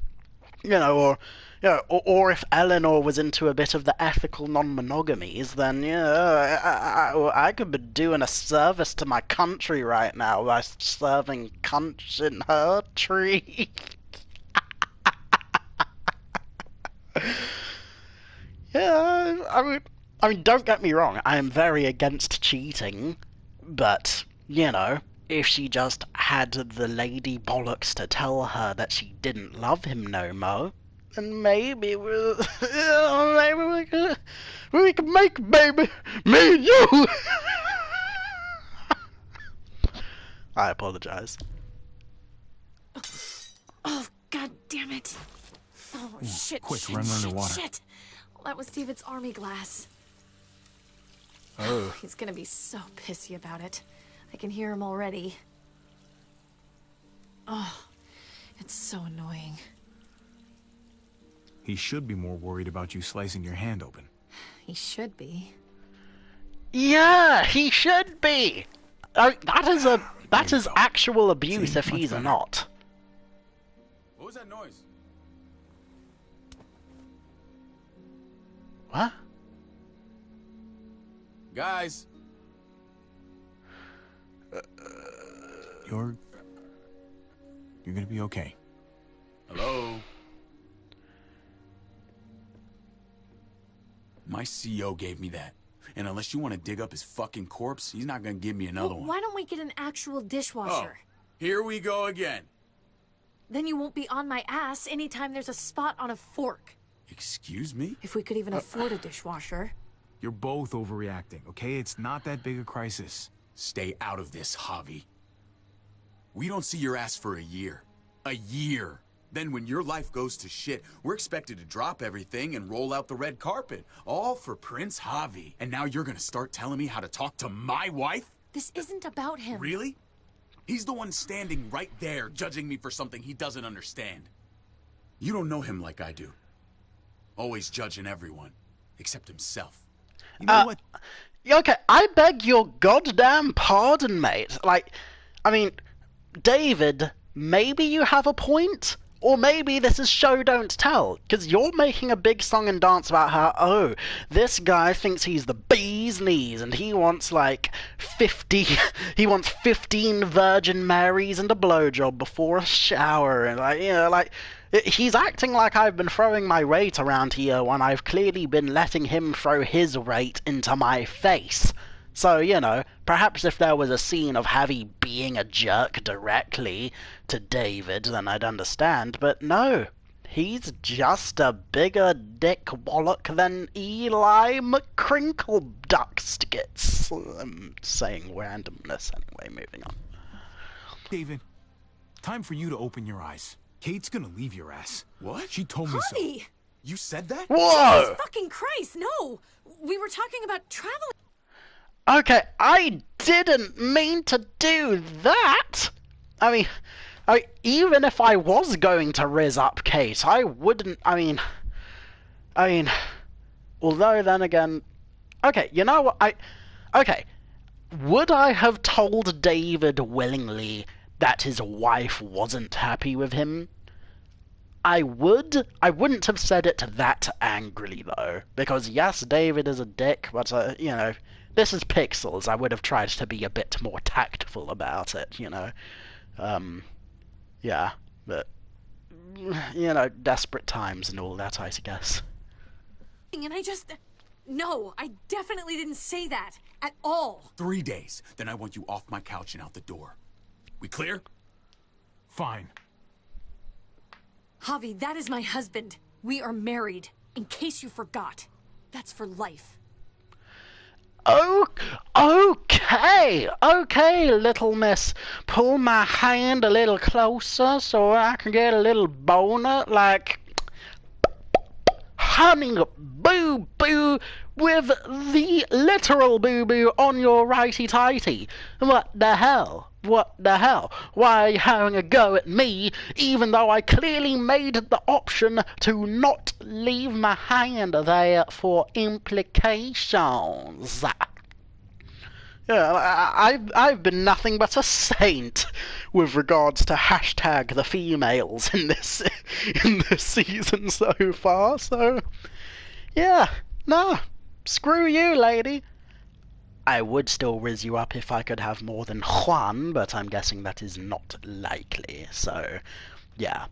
or if Eleanor was into a bit of the ethical non-monogamities, then, I could be doing a service to my country right now by serving cunts in her tree. Yeah, I mean, don't get me wrong, I am very against cheating, but, if she just had the lady bollocks to tell her that she didn't love him no more, then maybe we could make a baby, me and you! I apologize. Oh, god damn it. Oh, shit, quick, shit, run shit, underwater. shit. Well, that was David's army glass. Oh. He's gonna be so pissy about it. I can hear him already. Oh, it's so annoying. He should be more worried about you slicing your hand open. He should be. Yeah, he should be! That is actual abuse if he's not. What was that noise? What? Guys! You're gonna be okay. Hello? My CO gave me that. And unless you want to dig up his fucking corpse, he's not gonna give me another one. Why don't we get an actual dishwasher? Here we go again. Then you won't be on my ass anytime there's a spot on a fork. Excuse me? If we could even afford a dishwasher. You're both overreacting, okay? It's not that big a crisis. Stay out of this, Javi. We don't see your ass for a year. A year. Then when your life goes to shit, we're expected to drop everything and roll out the red carpet. All for Prince Javi. And now you're gonna start telling me how to talk to my wife? This isn't about him. Really? He's the one standing right there, judging me for something he doesn't understand. You don't know him like I do. Always judging everyone, except himself. You know what? Okay, I beg your goddamn pardon, mate. Like, I mean, David, maybe you have a point? Or maybe this is show don't tell, because you're making a big song and dance about how, oh, this guy thinks he's the bee's knees and he wants like 15 Virgin Marys and a blowjob before a shower, and like, you know, like, he's acting like I've been throwing my weight around here when I've clearly been letting him throw his weight into my face. So, you know, perhaps if there was a scene of Javi being a jerk directly to David, then I'd understand, but no. He's just a bigger dick wallach than Eli McCrinkleduckskits. I'm saying randomness anyway, moving on. David, time for you to open your eyes. Kate's gonna leave your ass. What? She told me so. Javi! You said that? Whoa! Jesus fucking Christ, no! We were talking about traveling. Okay, I didn't mean to do that! I mean, even if I was going to rizz up Kate, I wouldn't, I mean, although then again, okay, you know what, okay, would I have told David willingly that his wife wasn't happy with him? I wouldn't have said it that angrily, though, because yes, David is a dick, but, you know, this is Pixels. I would have tried to be a bit more tactful about it, you know. Yeah, but, you know, desperate times and all that, I guess. And no, I definitely didn't say that at all. 3 days, then I want you off my couch and out the door. We clear? Fine. Javi, that is my husband. We are married, in case you forgot. That's for life. Oh, okay, little miss. Pull my hand a little closer so I can get a little boner, like, honey, boo-boo, with the literal boo-boo on your righty-tighty. What the hell? What the hell? Why are you having a go at me, even though I clearly made the option to not leave my hand there for implications? Yeah, I've been nothing but a saint with regards to hashtag the females in this season so far, so yeah, nah, screw you, lady. I would still rizz you up if I could have more than Juan, but I'm guessing that is not likely, so yeah.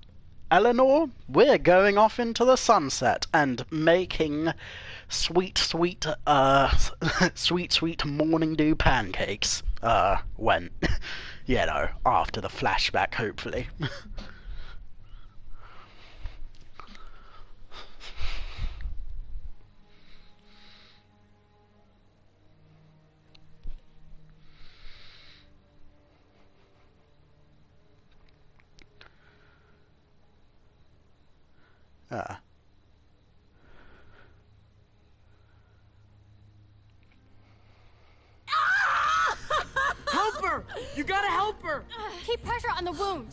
Eleanor, we're going off into the sunset and making sweet morning dew pancakes, when, you know, after the flashback, hopefully. Help her! You gotta help her! Keep pressure on the wound.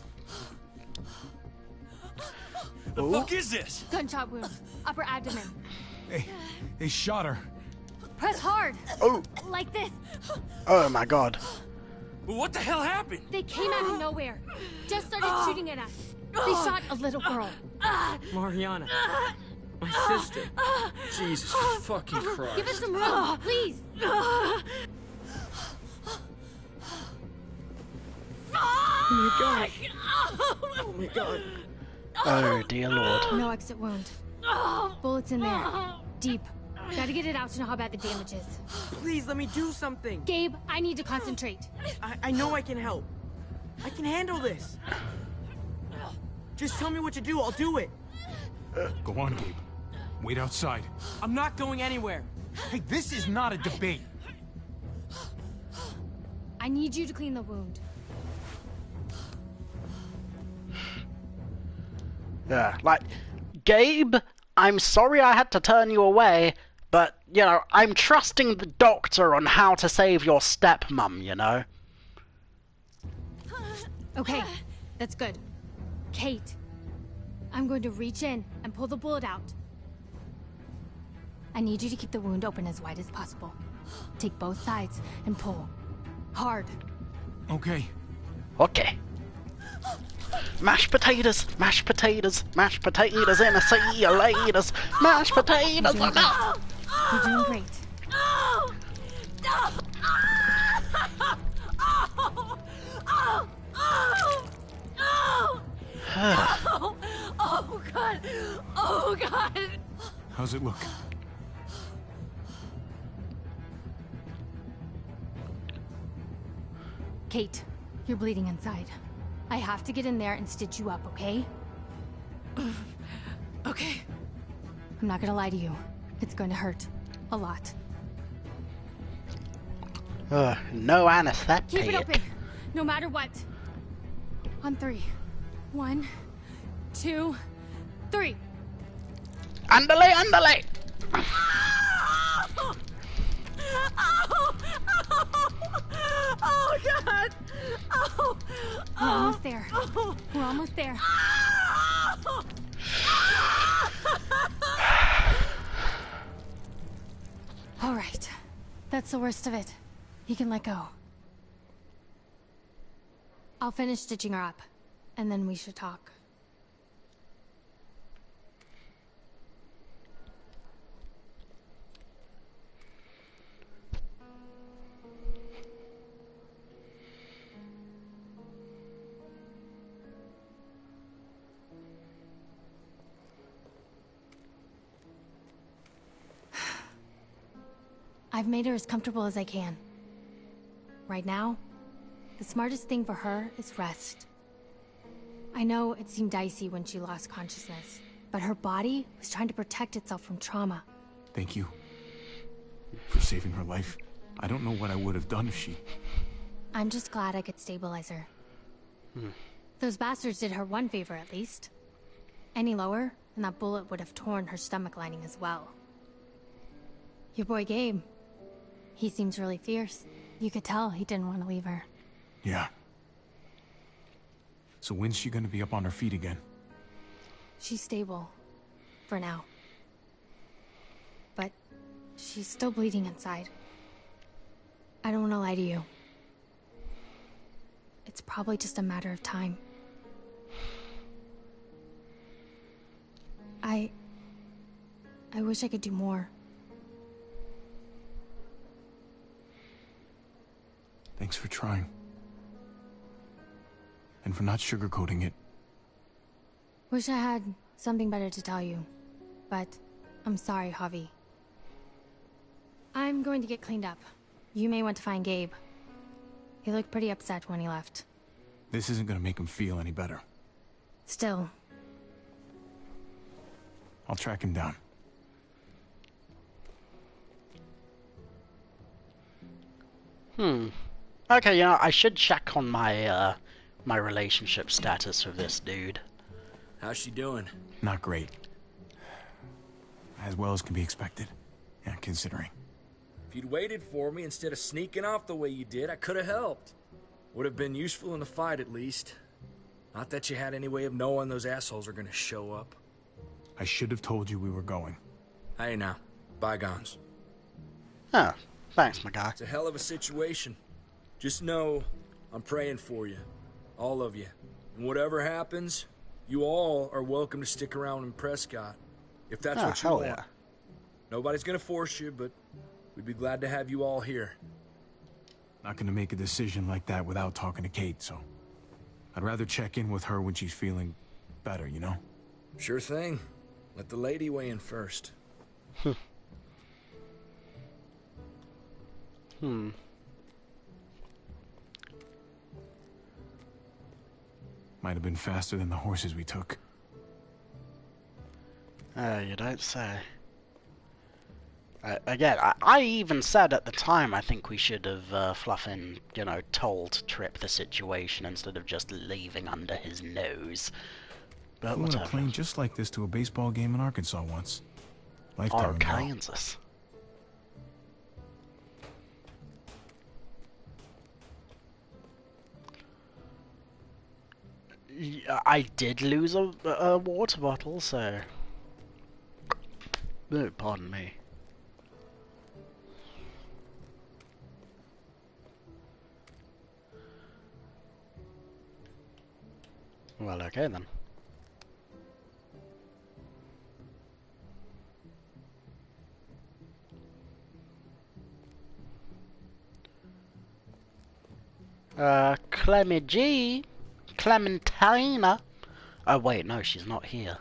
The fuck is this? Gunshot wound. Upper abdomen. They shot her. Press hard. Oh. Like this. Oh my god. What the hell happened? They came out of nowhere. Just started shooting at us. They shot a little girl. Mariana. My sister. Jesus fucking Christ. Give us some room, please. Oh my god. Oh my god. Oh dear lord. No exit wound. Bullets in there. Deep. Gotta get it out to know how bad the damage is. Please let me do something. Gabe, I need to concentrate. I know I can help. I can handle this. Just tell me what to do, I'll do it. Go on, Gabe. Wait outside. I'm not going anywhere. Hey, this is not a debate. I need you to clean the wound. Yeah, like, Gabe, I'm sorry I had to turn you away, but, you know, I'm trusting the doctor on how to save your stepmom, you know? Okay, that's good. Kate, I'm going to reach in and pull the bullet out. I need you to keep the wound open as wide as possible. Take both sides and pull. Hard. Okay. Okay. Mashed potatoes, mashed potatoes, mashed potatoes in a sea of laters, mashed potatoes. You're doing great. Oh! No! Oh, God! Oh, God! How's it look? Kate, you're bleeding inside. I have to get in there and stitch you up, okay? Okay. I'm not gonna lie to you. It's going to hurt. A lot. No anesthetic. Keep it open, no matter what. On 3. 1, 2, 3. Andale, andale! Oh, God! Oh! We're almost there. We're almost there. All right. That's the worst of it. You can let go. I'll finish stitching her up, and then we should talk. I've made her as comfortable as I can. Right now, the smartest thing for her is rest. I know it seemed dicey when she lost consciousness, but her body was trying to protect itself from trauma. Thank you for saving her life. I don't know what I would have done if she... I'm just glad I could stabilize her. Those bastards did her one favor at least. Any lower, and that bullet would have torn her stomach lining as well. Your boy Gabe. He seems really fierce. You could tell he didn't want to leave her. Yeah. So when's she gonna be up on her feet again? She's stable. For now. But she's still bleeding inside. I don't want to lie to you. It's probably just a matter of time. I wish I could do more. Thanks for trying. And for not sugarcoating it. Wish I had something better to tell you. But I'm sorry, Javi. I'm going to get cleaned up. You may want to find Gabe. He looked pretty upset when he left. This isn't gonna make him feel any better. Still. I'll track him down. Okay, you know, I should check on my, my relationship status with this dude. How's she doing? Not great. As well as can be expected. Yeah, considering. If you'd waited for me instead of sneaking off the way you did, I could have helped. Would have been useful in the fight, at least. Not that you had any way of knowing those assholes are gonna show up. I should have told you we were going. Hey now, bygones. Oh, thanks, my guy. It's a hell of a situation. Just know, I'm praying for you. All of you. And whatever happens, you all are welcome to stick around in Prescott. If that's what you want. Yeah. Nobody's gonna force you, but we'd be glad to have you all here. Not gonna make a decision like that without talking to Kate, so... I'd rather check in with her when she's feeling better, you know? Sure thing. Let the lady weigh in first. Might have been faster than the horses we took. You don't say. Again, I even said at the time I think we should have Fluffin, you know, told Trip the situation instead of just leaving under his nose. But Flew in a whatever. plane just like this to a baseball game in Arkansas once. Lifetime ago. Arkansas. I did lose a water bottle, so... Oh, pardon me. Well, okay then. Clementina? Oh wait, no, she's not here.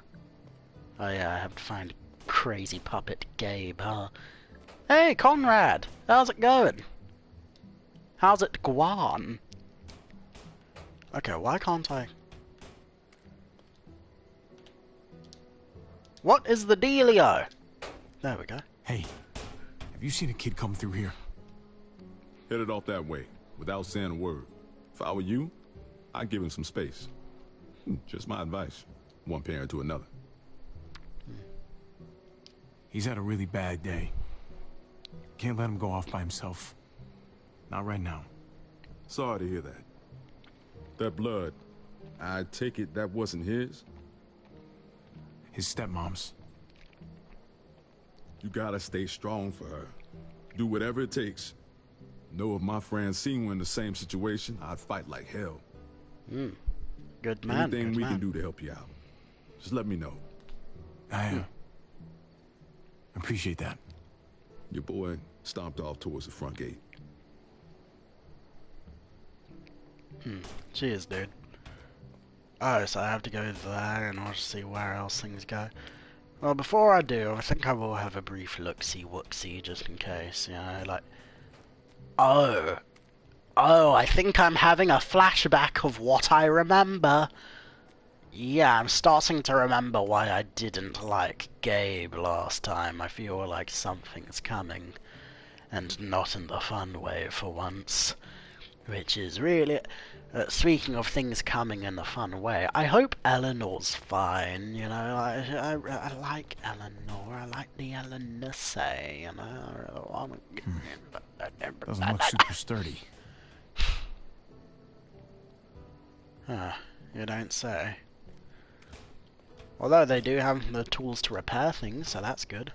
Oh yeah, I have to find crazy puppet Gabe, huh? Hey, Conrad! How's it going? How's it Guan? Okay, why can't I... What is the dealio? There we go. Hey, have you seen a kid come through here? Headed off that way, without saying a word. If I were you, I'd give him some space. Just my advice. One parent to another. He's had a really bad day. Can't let him go off by himself. Not right now. Sorry to hear that. That blood, I take it that wasn't his? His stepmom's. You gotta stay strong for her. Do whatever it takes. Know if my friend seen were in the same situation, I'd fight like hell. Good man. Anything good we man. can do to help you out. Just let me know. I appreciate that. Your boy stomped off towards the front gate. Cheers, dude. Oh, so I have to go there and I'll see where else things go. Well, before I do, I think I will have a brief look-see-wooksy just in case, you know, like... Oh, I think I'm having a flashback of what I remember. Yeah, I'm starting to remember why I didn't like Gabe last time. I feel like something's coming, and not in the fun way for once. Which is really... speaking of things coming in the fun way, I hope Eleanor's fine, you know, I like Eleanor, I like the Eleanor say, you know, Doesn't look super sturdy. You don't say. Although they do have the tools to repair things, so that's good.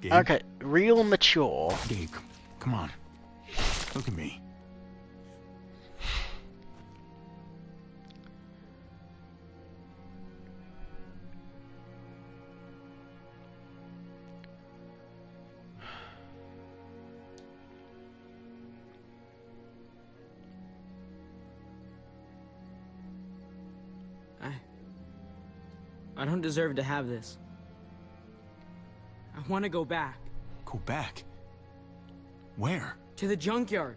Gabe? Okay, real mature. Gabe, come on. Look at me. I don't deserve to have this. I want to go back. Go back? Where? To the junkyard.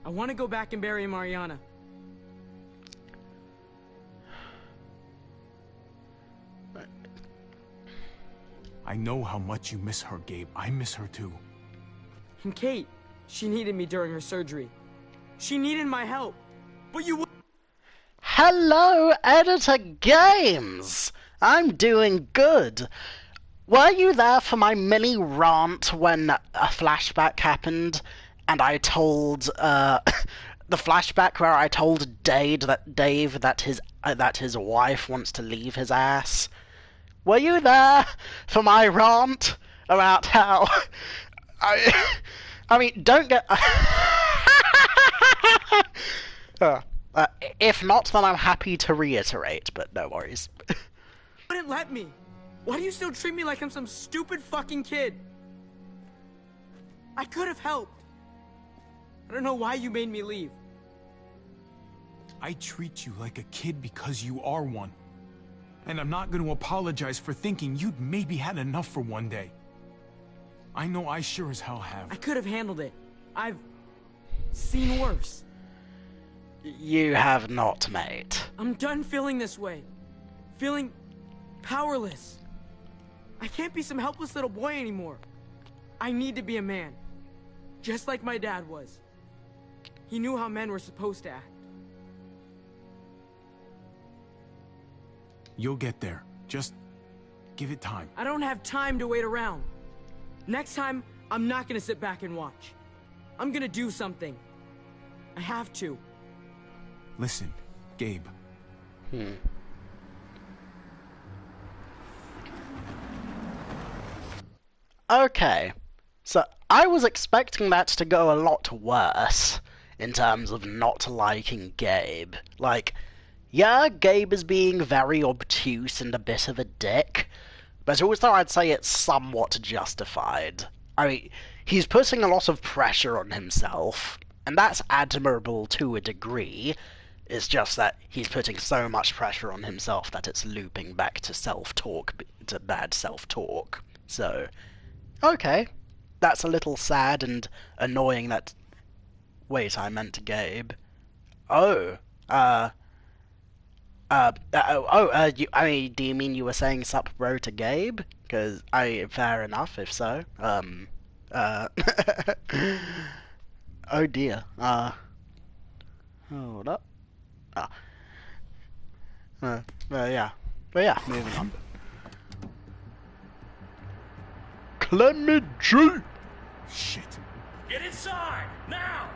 I want to go back and bury Mariana. I know how much you miss her, Gabe. I miss her too. And Kate, she needed me during her surgery. She needed my help. But you... Hello, Editor Games! I'm doing good. Were you there for my mini rant when a flashback happened and I told, the flashback where I told Dave that his wife wants to leave his ass? Were you there for my rant about how... I mean, don't get... if not, then I'm happy to reiterate, but no worries. wouldn't let me. Why do you still treat me like I'm some stupid fucking kid? I could have helped. I don't know why you made me leave. I treat you like a kid because you are one. And I'm not going to apologize for thinking you'd maybe had enough for one day. I know I sure as hell have. I could have handled it. I've seen worse. You have not, mate. I'm done feeling this way. Feeling powerless. I can't be some helpless little boy anymore. I need to be a man. Just like my dad was. He knew how men were supposed to act. You'll get there. Just give it time. I don't have time to wait around. Next time, I'm not gonna sit back and watch. I'm gonna do something. I have to. Listen, Gabe. Okay. So, I was expecting that to go a lot worse in terms of not liking Gabe. Like, yeah, Gabe is being very obtuse and a bit of a dick, but also I'd say it's somewhat justified. I mean, he's putting a lot of pressure on himself, and that's admirable to a degree. It's just that he's putting so much pressure on himself that it's looping back to self-talk, to bad self-talk. So, okay. That's a little sad and annoying that... Wait, I meant Gabe. Oh, I mean, do you mean you were saying sup bro to Gabe? Because, fair enough, if so. Oh dear, hold up. Yeah. But yeah, moving on. Clement G! Shit. Get inside, now!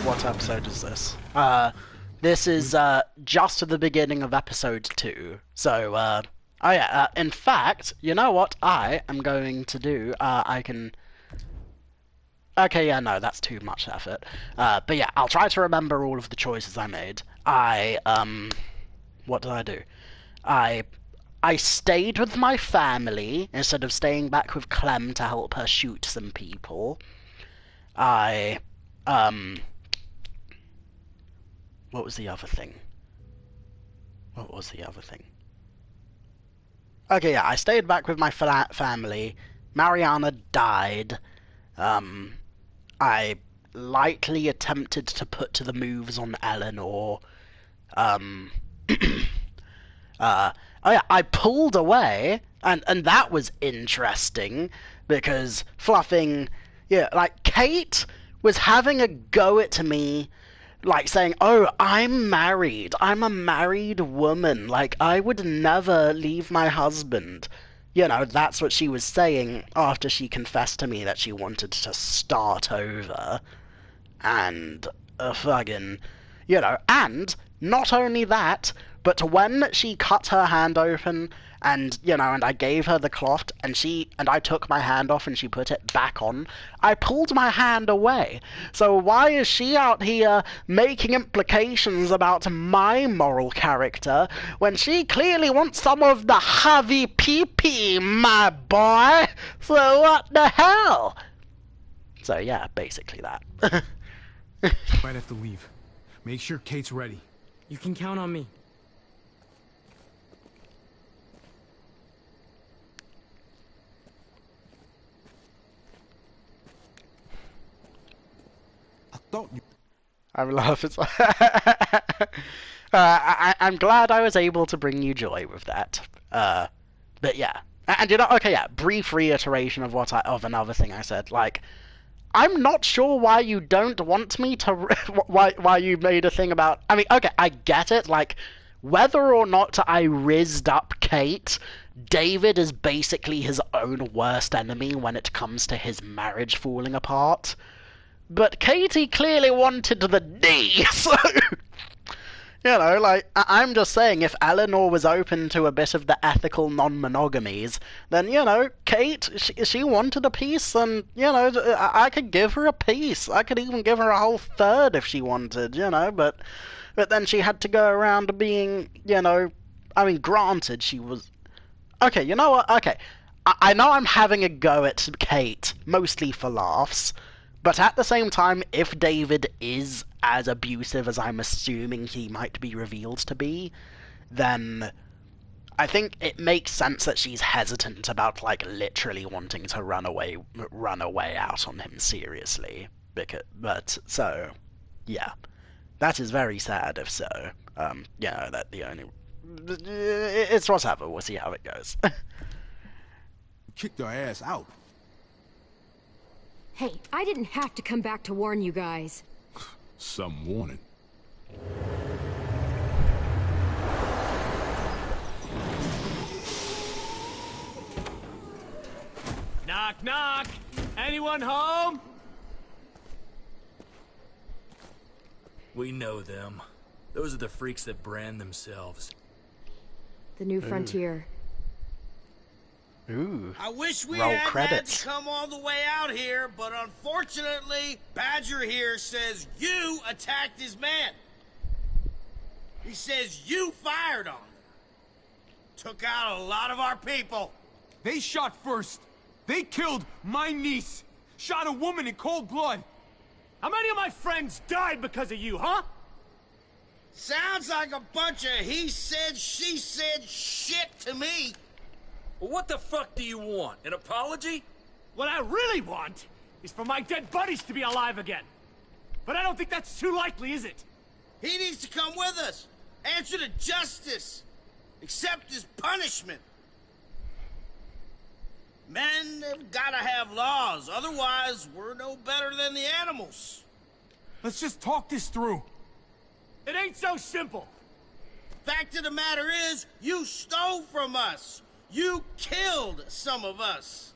What episode is this? This is, just at the beginning of episode 2. So, oh yeah, in fact, you know what I am going to do? I can... Okay, yeah, no, that's too much effort. But yeah, I'll try to remember all of the choices I made. What did I do? I stayed with my family instead of staying back with Clem to help her shoot some people. What was the other thing? What was the other thing? Okay, yeah, I stayed back with my family. Mariana died. I lightly attempted to put to the moves on Eleanor. Oh yeah, I pulled away, and that was interesting, because fluffing... Yeah, like, Kate was having a go at me, like, saying, oh, I'm married. I'm a married woman. Like, I would never leave my husband. You know, that's what she was saying after she confessed to me that she wanted to start over. And, fucking... You know, and, not only that, but when she cut her hand open, and, you know, and I gave her the cloth, and I took my hand off and she put it back on, I pulled my hand away. So why is she out here making implications about my moral character, when she clearly wants some of the heavy pee-pee, my boy? So what the hell? So yeah, basically that. Might have to leave. Make sure Kate's ready. You can count on me. I thought you... I'm laughing. I'm glad I was able to bring you joy with that. But yeah. And you know, okay, yeah, brief reiteration of of another thing I said. Like, I'm not sure why you don't want me to... why you made a thing about... I mean, okay, I get it. Like, whether or not I rizzed up Kate, David is basically his own worst enemy when it comes to his marriage falling apart. But Katie clearly wanted the D, so... You know, like, I'm just saying, if Eleanor was open to a bit of the ethical non-monogamies, then, you know, Kate, she wanted a piece, and, you know, I could give her a piece. I could even give her a whole third if she wanted, you know, but then she had to go around being, you know... I mean, granted, she was... Okay, you know what? Okay, I know I'm having a go at Kate, mostly for laughs, but at the same time, if David is as abusive as I'm assuming he might be revealed to be, then I think it makes sense that she's hesitant about, like, literally wanting to run away out on him seriously. But so, yeah, that is very sad. If so, yeah, that the only. It's whatever. We'll see how it goes. Kicked our ass out. Hey, I didn't have to come back to warn you guys. Some warning. Knock, knock! Anyone home? We know them. Those are the freaks that brand themselves. The New Frontier. Ooh. I wish we Roll hadn't credits. had to come all the way out here, but unfortunately, Badger here says you attacked his man. He says you fired on them. Took out a lot of our people. They shot first. They killed my niece. Shot a woman in cold blood. How many of my friends died because of you, huh? Sounds like a bunch of he said, she said shit to me. Well, what the fuck do you want? An apology? What I really want is for my dead buddies to be alive again. But I don't think that's too likely, is it? He needs to come with us. Answer to justice. Accept his punishment. Men have gotta have laws, otherwise we're no better than the animals. Let's just talk this through. It ain't so simple. Fact of the matter is, you stole from us. You killed some of us.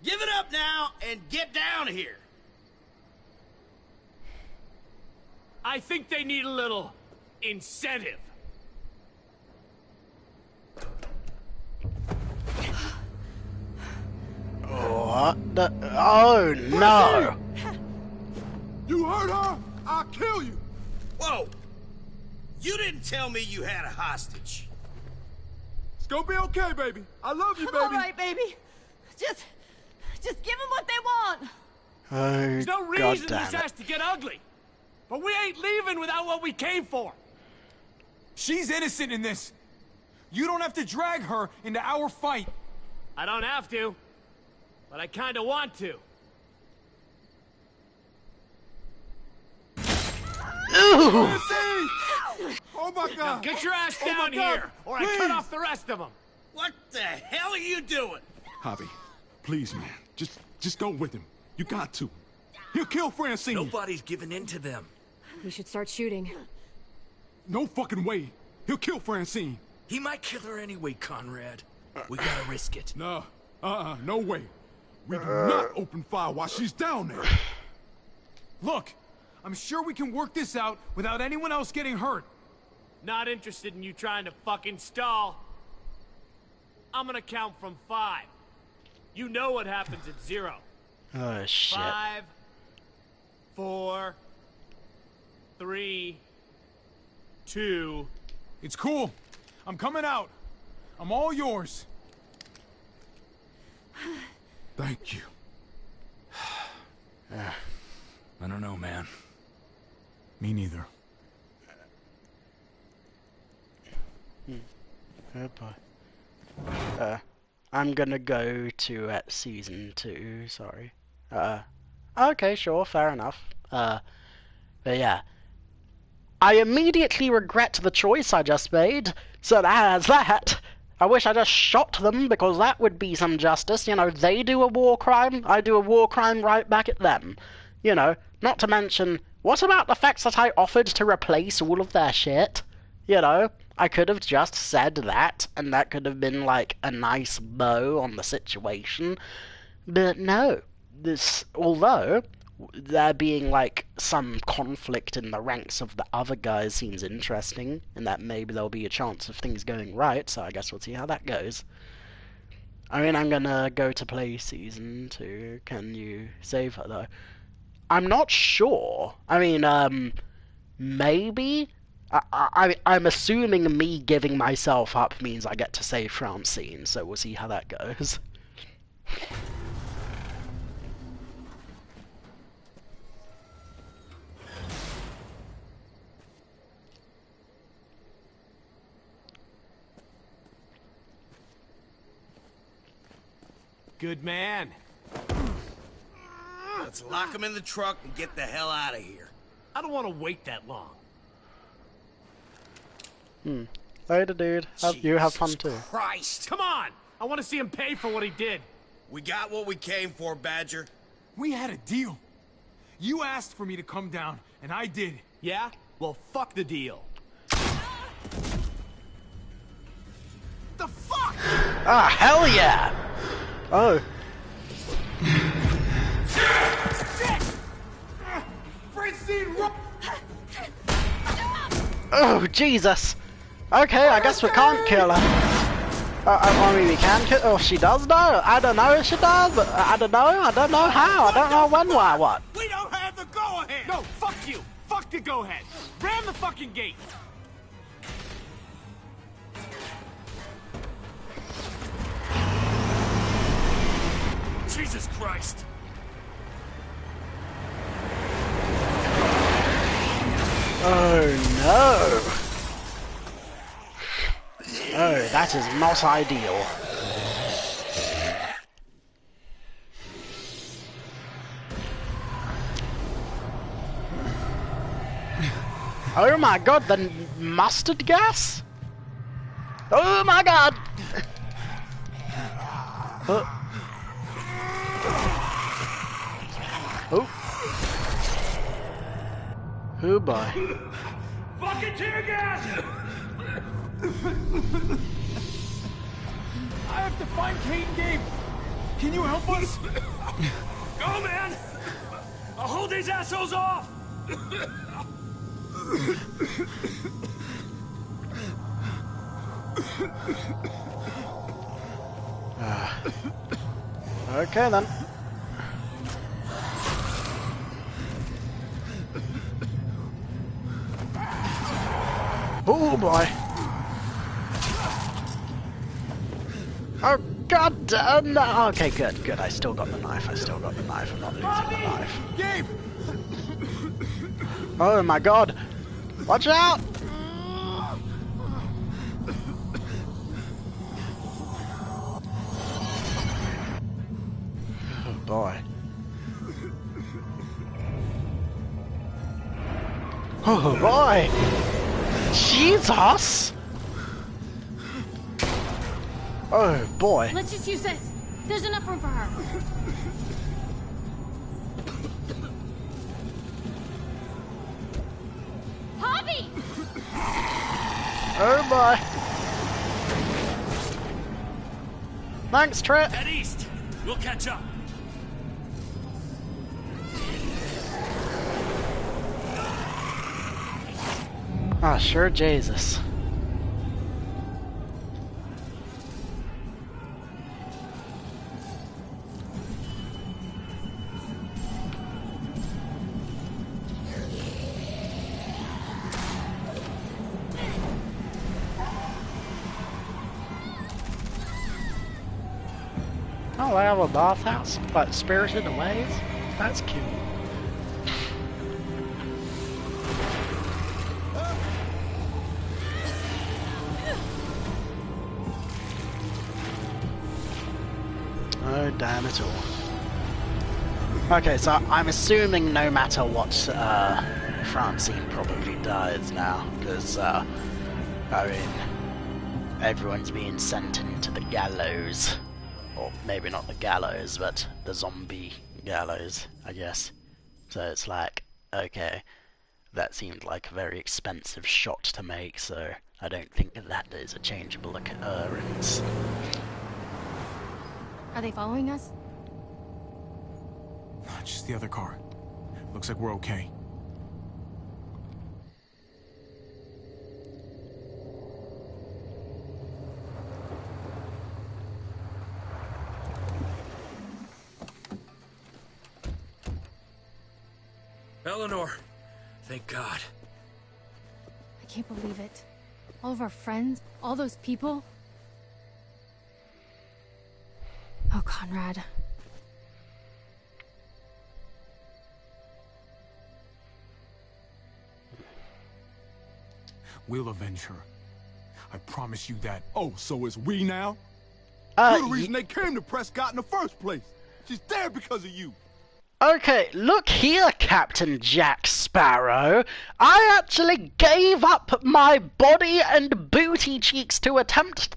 Give it up now and get down here. I think they need a little incentive. What the? Oh no! You hurt her, I'll kill you. Whoa! You didn't tell me you had a hostage. It's gonna be okay, baby. I love you, baby. All right, baby. Just give them what they want. Oh, There's no reason God this damn has it. to get ugly. But we ain't leaving without what we came for. She's innocent in this. You don't have to drag her into our fight. I don't have to, but I kinda want to. Oh my Now God! get your ass Oh my down God, here, or I please. cut off the rest of them. What the hell are you doing? Javi, please, man. Just go with him. You got to. He'll kill Francine. Nobody's giving in to them. We should start shooting. No fucking way. He'll kill Francine. He might kill her anyway, Conrad. We gotta risk it. No. No way. We do not open fire while she's down there. Look, I'm sure we can work this out without anyone else getting hurt. Not interested in you trying to fucking stall. I'm gonna count from 5. You know what happens at 0. Oh shit. 5, 4, 3, 2. It's cool. I'm coming out. I'm all yours. Thank you. I don't know, man. Me neither. Oh boy. I'm gonna go to season 2, sorry. Okay, sure, fair enough. But yeah. I immediately regret the choice I just made, so there's that. I wish I just shot them, because that would be some justice. You know, they do a war crime, I do a war crime right back at them. You know, not to mention, what about the fact that I offered to replace all of their shit? You know, I could have just said that, and that could have been like a nice bow on the situation. But no, although there being like some conflict in the ranks of the other guys seems interesting, and that maybe there'll be a chance of things going right, so I guess we'll see how that goes. I mean, I'm gonna go to play season 2. Can you save her though? I'm not sure. I mean, maybe? I'm assuming me giving myself up means I get to save Francine, so we'll see how that goes. Good man. Let's lock him in the truck and get the hell out of here. I don't want to wait that long. Later, dude. You have fun too. Christ! Come on! I want to see him pay for what he did. We got what we came for, Badger. We had a deal. You asked for me to come down, and I did. Yeah? Well, fuck the deal. The fuck? Ah, hell yeah! Oh. Oh, Jesus! Okay, I guess we can't kill her. I mean, we can kill. Oh, she does know. I don't know if she does, but I don't know. I don't know how. I don't know when, why, what. We don't have the go-ahead. No, fuck you. Fuck the go-ahead. Ram the fucking gate. Jesus Christ. Oh no! Oh, that is not ideal. Oh my god, the mustard gas? Oh my god! Oh. Oh. Oh boy. Fucking tear gas! I have to find Kate and Gabe. Can you help us? Go, man! I'll hold these assholes off! Okay then. Oh boy. Oh god damn no. Okay, good, good. I still got the knife. I still got the knife. I'm not losing the knife. Gabe! Oh my god. Watch out! Oh boy. Oh boy! Jesus! Oh boy. Let's just use this. There's enough room for her. Hobby! Oh boy. Thanks, Trip. Head east. We'll catch up. Ah, sure, Jesus. Oh, they have a bathhouse, like Spirited Away. That's cute. Oh, damn it all. Okay, so I'm assuming no matter what, Francine probably dies now, because, I mean, everyone's being sent into the gallows. Or maybe not the gallows, but the zombie gallows, I guess. So it's like, okay, that seemed like a very expensive shot to make, so I don't think that is a changeable occurrence. Are they following us? Just the other car. Looks like we're okay. Eleanor, thank God. I can't believe it. All of our friends, all those people. Oh, Conrad. We'll avenge her. I promise you that. Oh, so it's we now? You're the reason they came to Prescott in the first place. She's there because of you. Okay, look here, Captain Jack Sparrow. I actually gave up my body and booty cheeks to attempt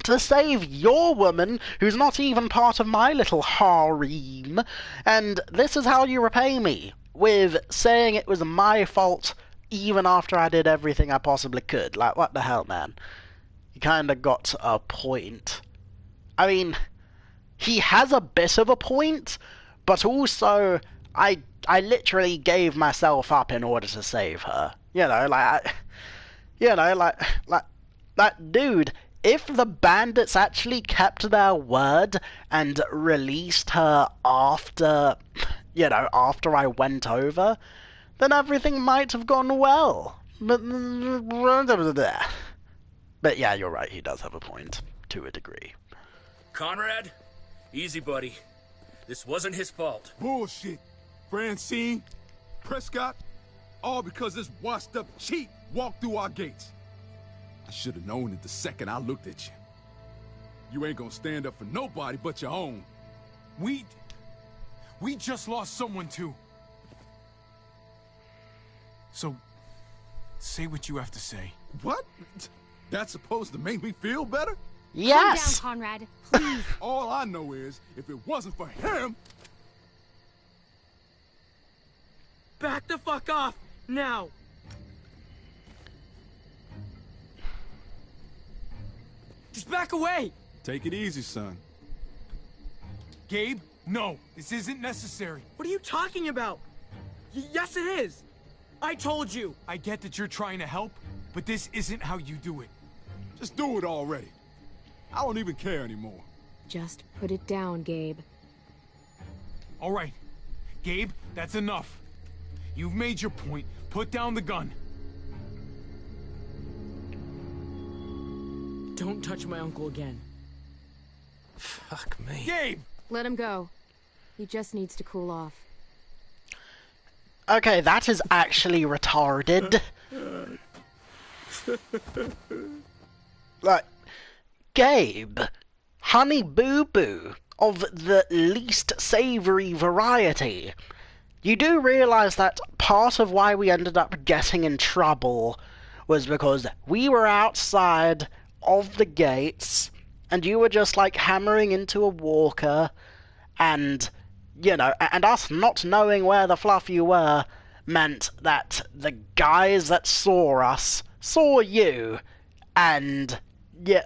to save your woman, who's not even part of my little harem. And this is how you repay me, with saying it was my fault even after I did everything I possibly could. Like, what the hell, man? You kinda got a point. I mean, he has a bit of a point, but also, I literally gave myself up in order to save her. You know, dude, if the bandits actually kept their word and released her after, after I went over, then everything might have gone well. But yeah, you're right, he does have a point, to a degree. Conrad, easy, buddy. This wasn't his fault. Bullshit. Francine, Prescott, all because this washed-up cheat walked through our gates. I should have known it the second I looked at you. You ain't gonna stand up for nobody but your own. We just lost someone too. So, say what you have to say. What? That's supposed to make me feel better? Yes! Calm down, Conrad, please. All I know is, if it wasn't for him... Back the fuck off, now! Just back away! Take it easy, son. Gabe, no, this isn't necessary. What are you talking about? Yes, it is! I told you! I get that you're trying to help, but this isn't how you do it. Just do it already. I don't even care anymore. Just put it down, Gabe. All right, Gabe, that's enough. You've made your point. Put down the gun. Don't touch my uncle again. Fuck me. Gabe! Let him go. He just needs to cool off. Okay, that is actually retarded. Like, Gabe, Honey Boo Boo, of the least savory variety. You do realise that part of why we ended up getting in trouble was because we were outside of the gates, and you were just, like, hammering into a walker, and, and us not knowing where the fluff you were meant that the guys that saw us saw you, and, yeah...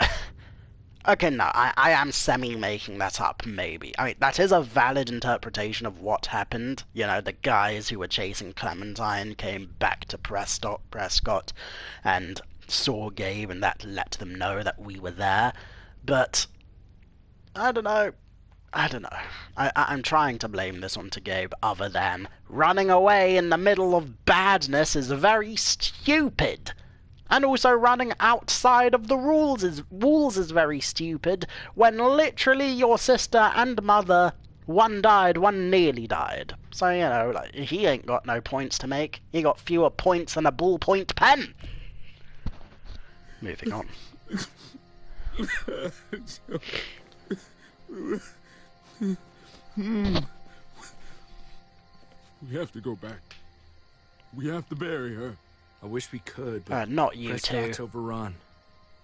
Okay, no, I am semi-making that up, maybe. I mean, that is a valid interpretation of what happened. The guys who were chasing Clementine came back to Prescott and saw Gabe, and that let them know that we were there. But, I don't know. I'm trying to blame this onto Gabe, other than running away in the middle of badness is very stupid. And also running outside of the rules is very stupid, when literally your sister and mother, one died, one nearly died. So, he ain't got no points to make. He got fewer points than a ballpoint pen. Moving on. We have to go back. We have to bury her. I wish we could, but not you Prescott's two. overrun.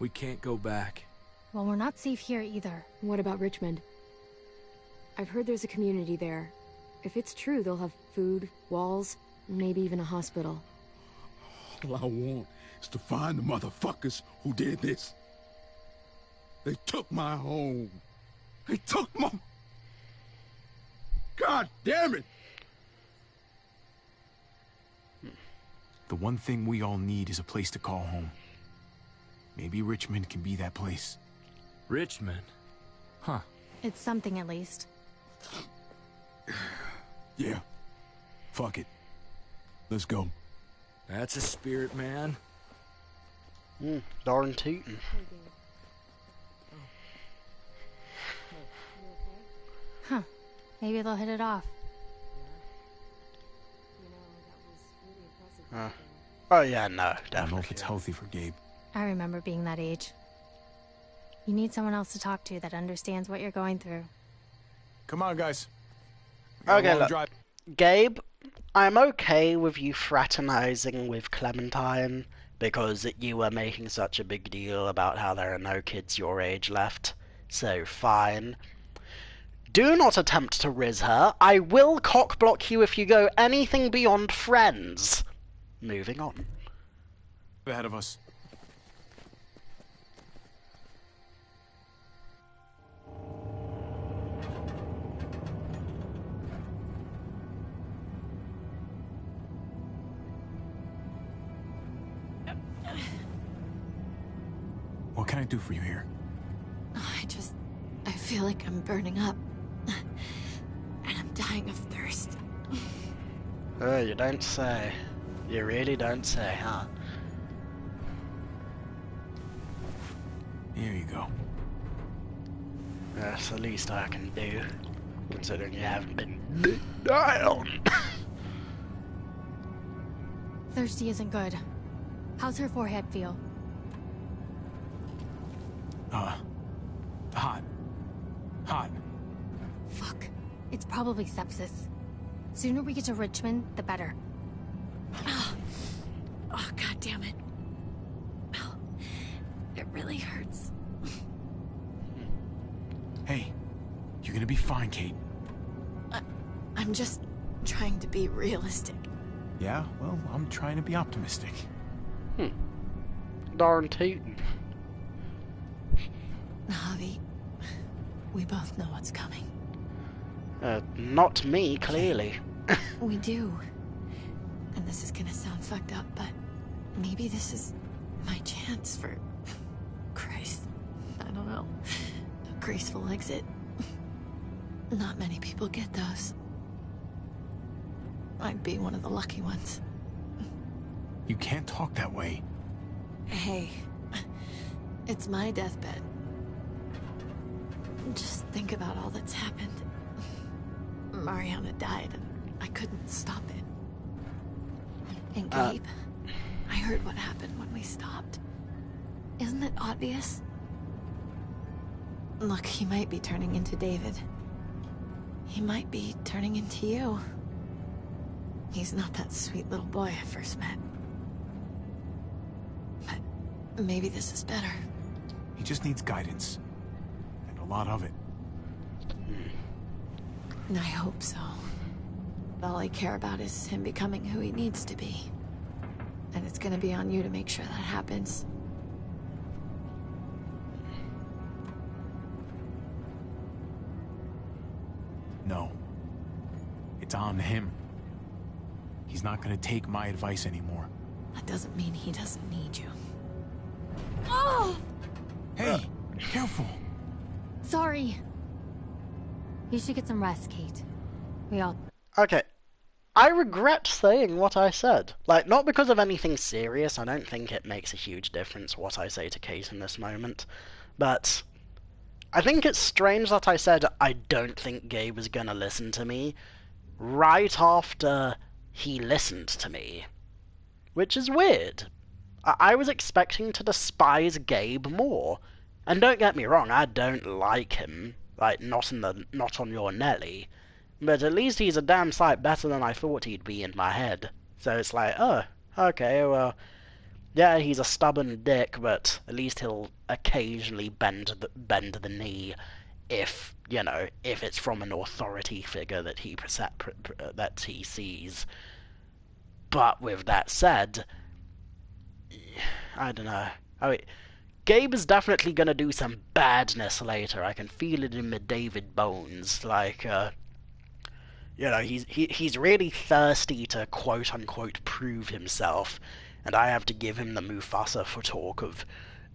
We can't go back. Well, we're not safe here either. What about Richmond? I've heard there's a community there. If it's true, they'll have food, walls, maybe even a hospital. All I want is to find the motherfuckers who did this. They took my home. They took my... God damn it! The one thing we all need is a place to call home. Maybe Richmond can be that place. Richmond? Huh. It's something at least. Yeah. Fuck it. Let's go. That's a spirit, man. Darn tootin'. Huh. Maybe they'll hit it off. Oh yeah, no, definitely. I don't know if it's healthy for Gabe. I remember being that age. You need someone else to talk to that understands what you're going through. Come on, guys. We got a Okay, long look. drive. Gabe, I'm okay with you fraternizing with Clementine because you were making such a big deal about how there are no kids your age left. So, fine. Do not attempt to riz her. I will cockblock you if you go anything beyond friends. Moving on. Ahead of us. What can I do for you here? I feel like I'm burning up. And I'm dying of thirst. Oh, you don't say. You really don't say, huh? Here you go. That's the least I can do, considering you haven't been down. Thirsty isn't good. How's her forehead feel? Hot. Fuck. It's probably sepsis. Sooner we get to Richmond, the better. Oh, god damn it. Oh, it really hurts. Hey, you're gonna be fine, Kate. I'm just trying to be realistic. Yeah, well, I'm trying to be optimistic. Darn tootin'. Javi, we both know what's coming. Not me, clearly. We do. And this is gonna sound fucked up, but maybe this is my chance for... Christ, I don't know. A graceful exit. Not many people get those. I'd be one of the lucky ones. You can't talk that way. Hey, it's my deathbed. Just think about all that's happened. Mariana died, and I couldn't stop it. And Gabe, I heard what happened when we stopped. Isn't it obvious? Look, he might be turning into David. He might be turning into you. He's not that sweet little boy I first met. But maybe this is better. He just needs guidance. And a lot of it. I hope so. All I care about is him becoming who he needs to be. And it's gonna be on you to make sure that happens. No. It's on him. He's not gonna take my advice anymore. That doesn't mean he doesn't need you. Oh! Hey, careful. Sorry. You should get some rest, Kate. We all... Okay. I regret saying what I said. Like, not because of anything serious. I don't think it makes a huge difference what I say to Kate in this moment. But I think it's strange that I said I don't think Gabe was gonna listen to me right after he listened to me. Which is weird. I was expecting to despise Gabe more. And don't get me wrong, I don't like him. Like, not on your Nelly. But at least he's a damn sight better than I thought he'd be in my head. So it's like, oh, okay, well, yeah, he's a stubborn dick, but at least he'll occasionally bend the knee if, you know, if it's from an authority figure that he sees. But with that said, I don't know. I mean, Gabe is definitely gonna do some badness later. I can feel it in my David bones. Like, you know, he's really thirsty to quote-unquote prove himself, and I have to give him the Mufasa for talk of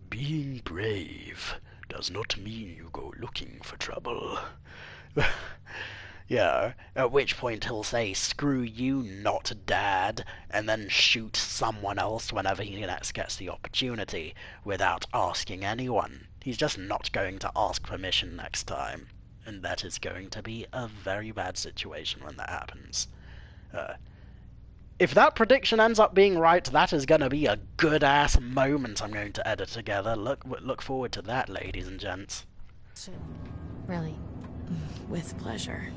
being brave does not mean you go looking for trouble. Yeah, at which point he'll say, screw you, not dad, and then shoot someone else whenever he next gets the opportunity, without asking anyone. He's just not going to ask permission next time, and that is going to be a very bad situation when that happens. If that prediction ends up being right, that is going to be a good-ass moment I'm going to edit together. Look forward to that, ladies and gents. Really? With pleasure.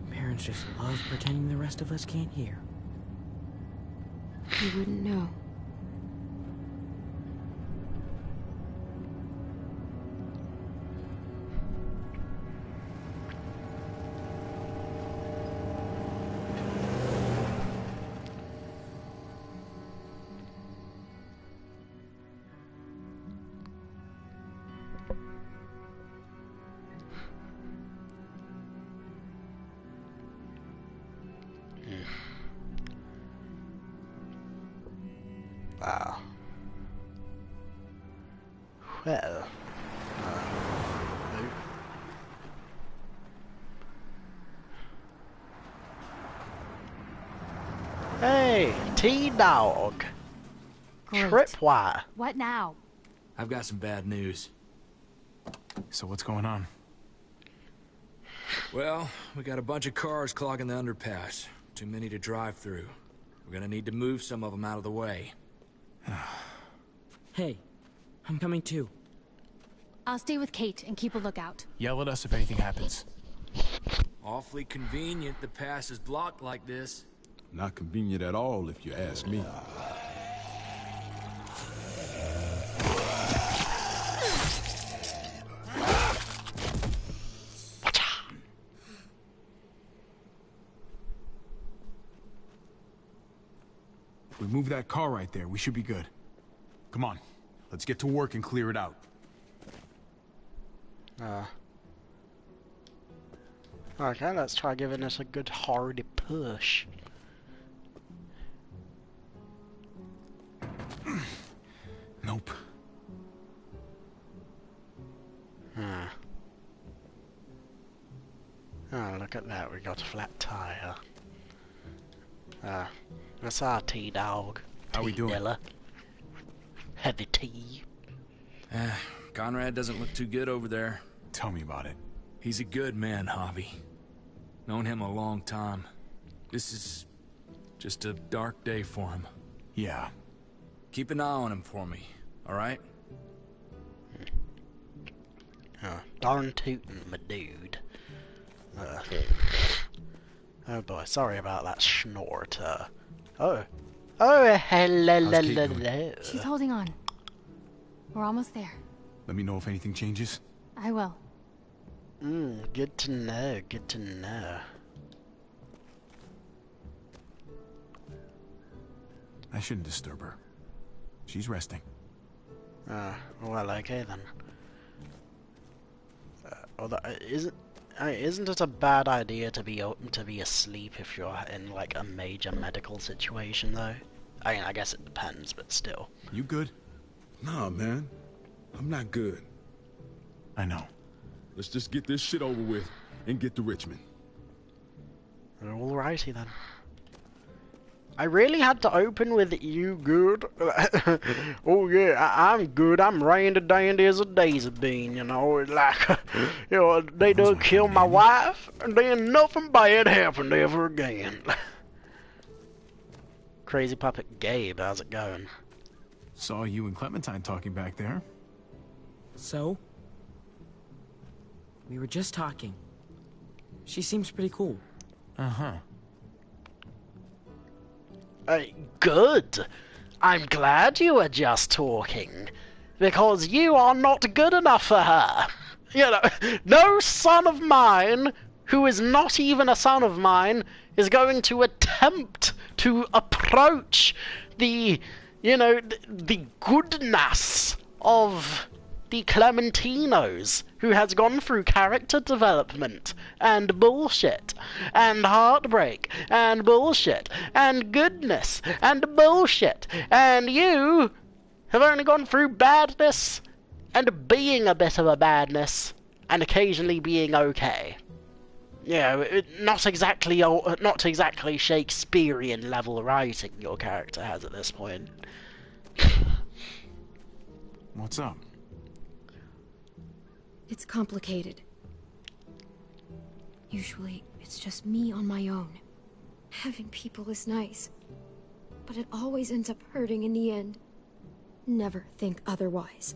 Parents just love pretending the rest of us can't hear. You wouldn't know. Wow. Well. Hey, T-Dog. Tripwire. What now? I've got some bad news. So what's going on? Well, we got a bunch of cars clogging the underpass. Too many to drive through. We're gonna need to move some of them out of the way. Hey, I'm coming too. I'll stay with Kate and keep a lookout. Yell at us if anything happens. Awfully convenient the pass is blocked like this. Not convenient at all, if you ask me. If we move that car right there, we should be good. Come on, let's get to work and clear it out. Okay, let's try giving this a good hard push. Nope. Oh, look at that, we got a flat tire. That's our T-Dog. How we doing? Dilla. Heavy T. Conrad doesn't look too good over there. Tell me about it. He's a good man, Javi. Known him a long time. This is just a dark day for him. Yeah. Keep an eye on him for me, alright? Darn tootin', my dude. Oh boy, sorry about that snort. Oh, hello. She's holding on. We're almost there. Let me know if anything changes. I will. Good to know, good to know. I shouldn't disturb her. She's resting. Well, okay then. Although, isn't it a bad idea to be asleep if you're in like a major medical situation though? I mean, I guess it depends, but still. You good? Nah, man. I'm not good. I know. Let's just get this shit over with and get to Richmond. Alrighty then. I really had to open with "you good?" Oh yeah, I'm good. I'm randy dandy as a daisy bean, you know. It's like, you know, they done killed my wife, and then nothing bad happened ever again. Crazy Puppet Gabe, how's it going? Saw you and Clementine talking back there. So? We were just talking. She seems pretty cool. Uh-huh. Good. I'm glad you were just talking, because you are not good enough for her. You know, no son of mine, who is not even a son of mine, is going to attempt to approach the, you know, the goodness of the Clementinos, who has gone through character development, and bullshit, and heartbreak, and bullshit, and goodness, and bullshit, and you have only gone through badness, and being a bit of a badness, and occasionally being okay. You know, not exactly Shakespearean level writing your character has at this point. What's up? It's complicated. Usually, it's just me on my own. Having people is nice, but it always ends up hurting in the end. Never think otherwise.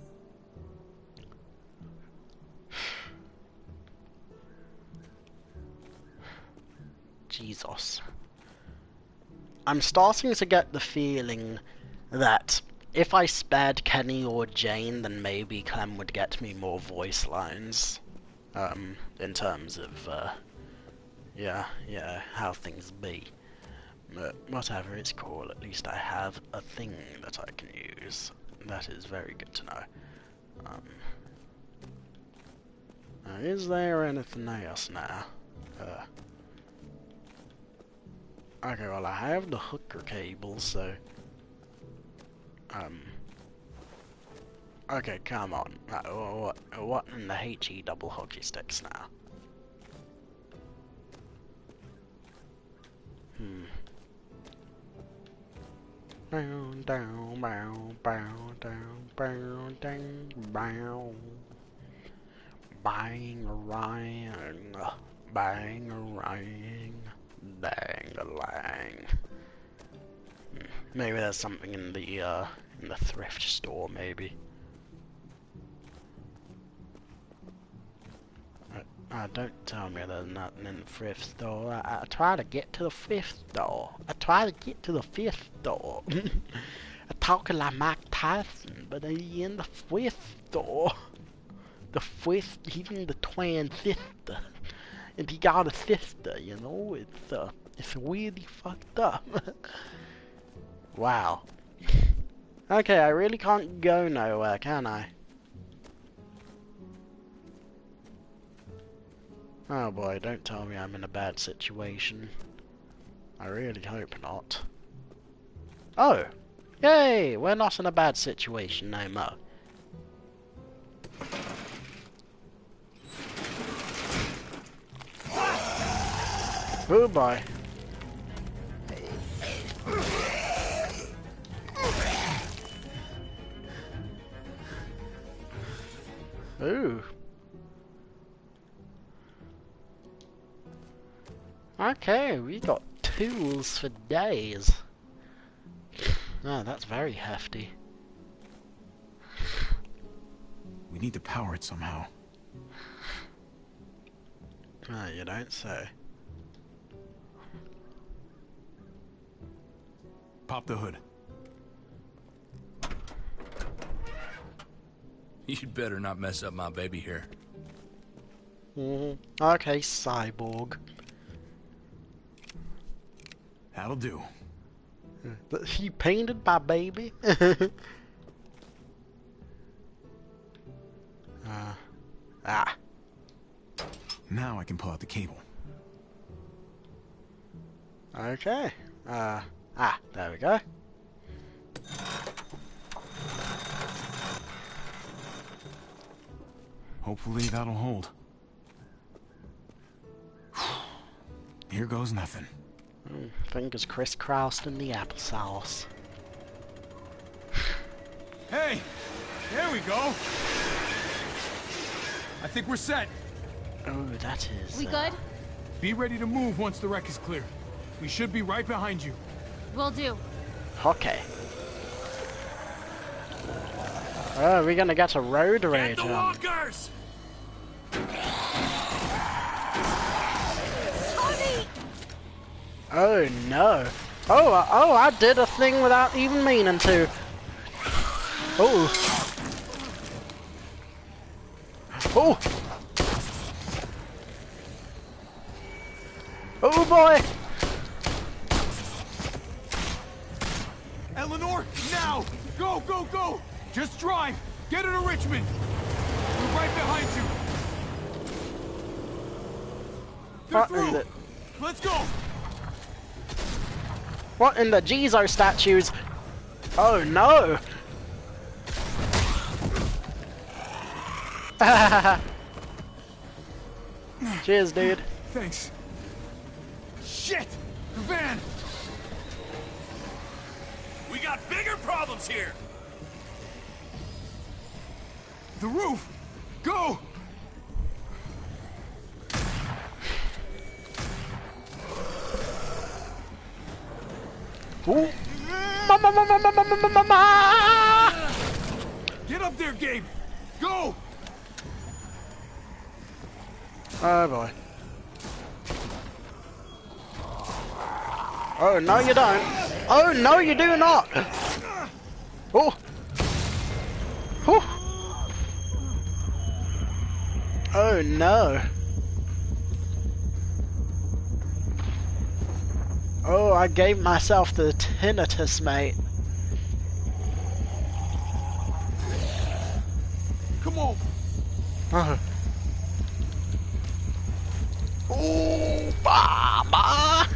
Jesus. I'm starting to get the feeling that if I spared Kenny or Jane, then maybe Clem would get me more voice lines. In terms of, yeah, how things be. But whatever it's called, at least I have a thing that I can use. That is very good to know. Now, is there anything else now? Okay, well I have the hooker cable, so... Okay, come on. What in the HE double hockey sticks now? Bow, down, bow, bow, down, bow, dang, bow. Bang, rang, bang, rang, dang, lang. Maybe there's something in the thrift store, maybe. Don't tell me there's nothing in the thrift store. I try to get to the fifth store. I try to get to the fifth store. I'm talking like Mike Tyson, but he in the fifth store. The fifth, even the twin sister. And he got a sister, you know, it's really fucked up. Wow. Okay, I really can't go nowhere, can I? Oh boy, don't tell me I'm in a bad situation. I really hope not. Oh! Yay! We're not in a bad situation no more. Oh boy. Ooh. Okay, we got tools for days. Oh, that's very hefty. We need to power it somehow. Oh, you don't say. Pop the hood. You'd better not mess up my baby here. Okay, cyborg. That'll do. He painted my baby? Now I can pull out the cable. Okay. There we go. Hopefully that'll hold. Here goes nothing. Fingers crisscrossed in the applesauce. Hey! There we go! I think we're set. Oh, that is... We good? Be ready to move once the wreck is clear. We should be right behind you. Will do. Okay. Oh, we're gonna get a road rage Get the on. walkers! Oh no. Oh, I did a thing without even meaning to. Oh. Oh. Oh boy. Eleanor, now! Go, go, go! Just drive! Get her to Richmond! We're right behind you! They're through! Let's go! What in the Jizo statues? Oh no! Cheers, dude. Thanks. Shit! The van! We got bigger problems here! The roof! Go! Ooh. Mama! Get up there, Gabe! Go! Oh boy. Oh, no you don't. Oh, no you do not. Oh. Oh. Oh no. Oh, I gave myself the tinnitus, mate. Come on. Oh. Oh, mama.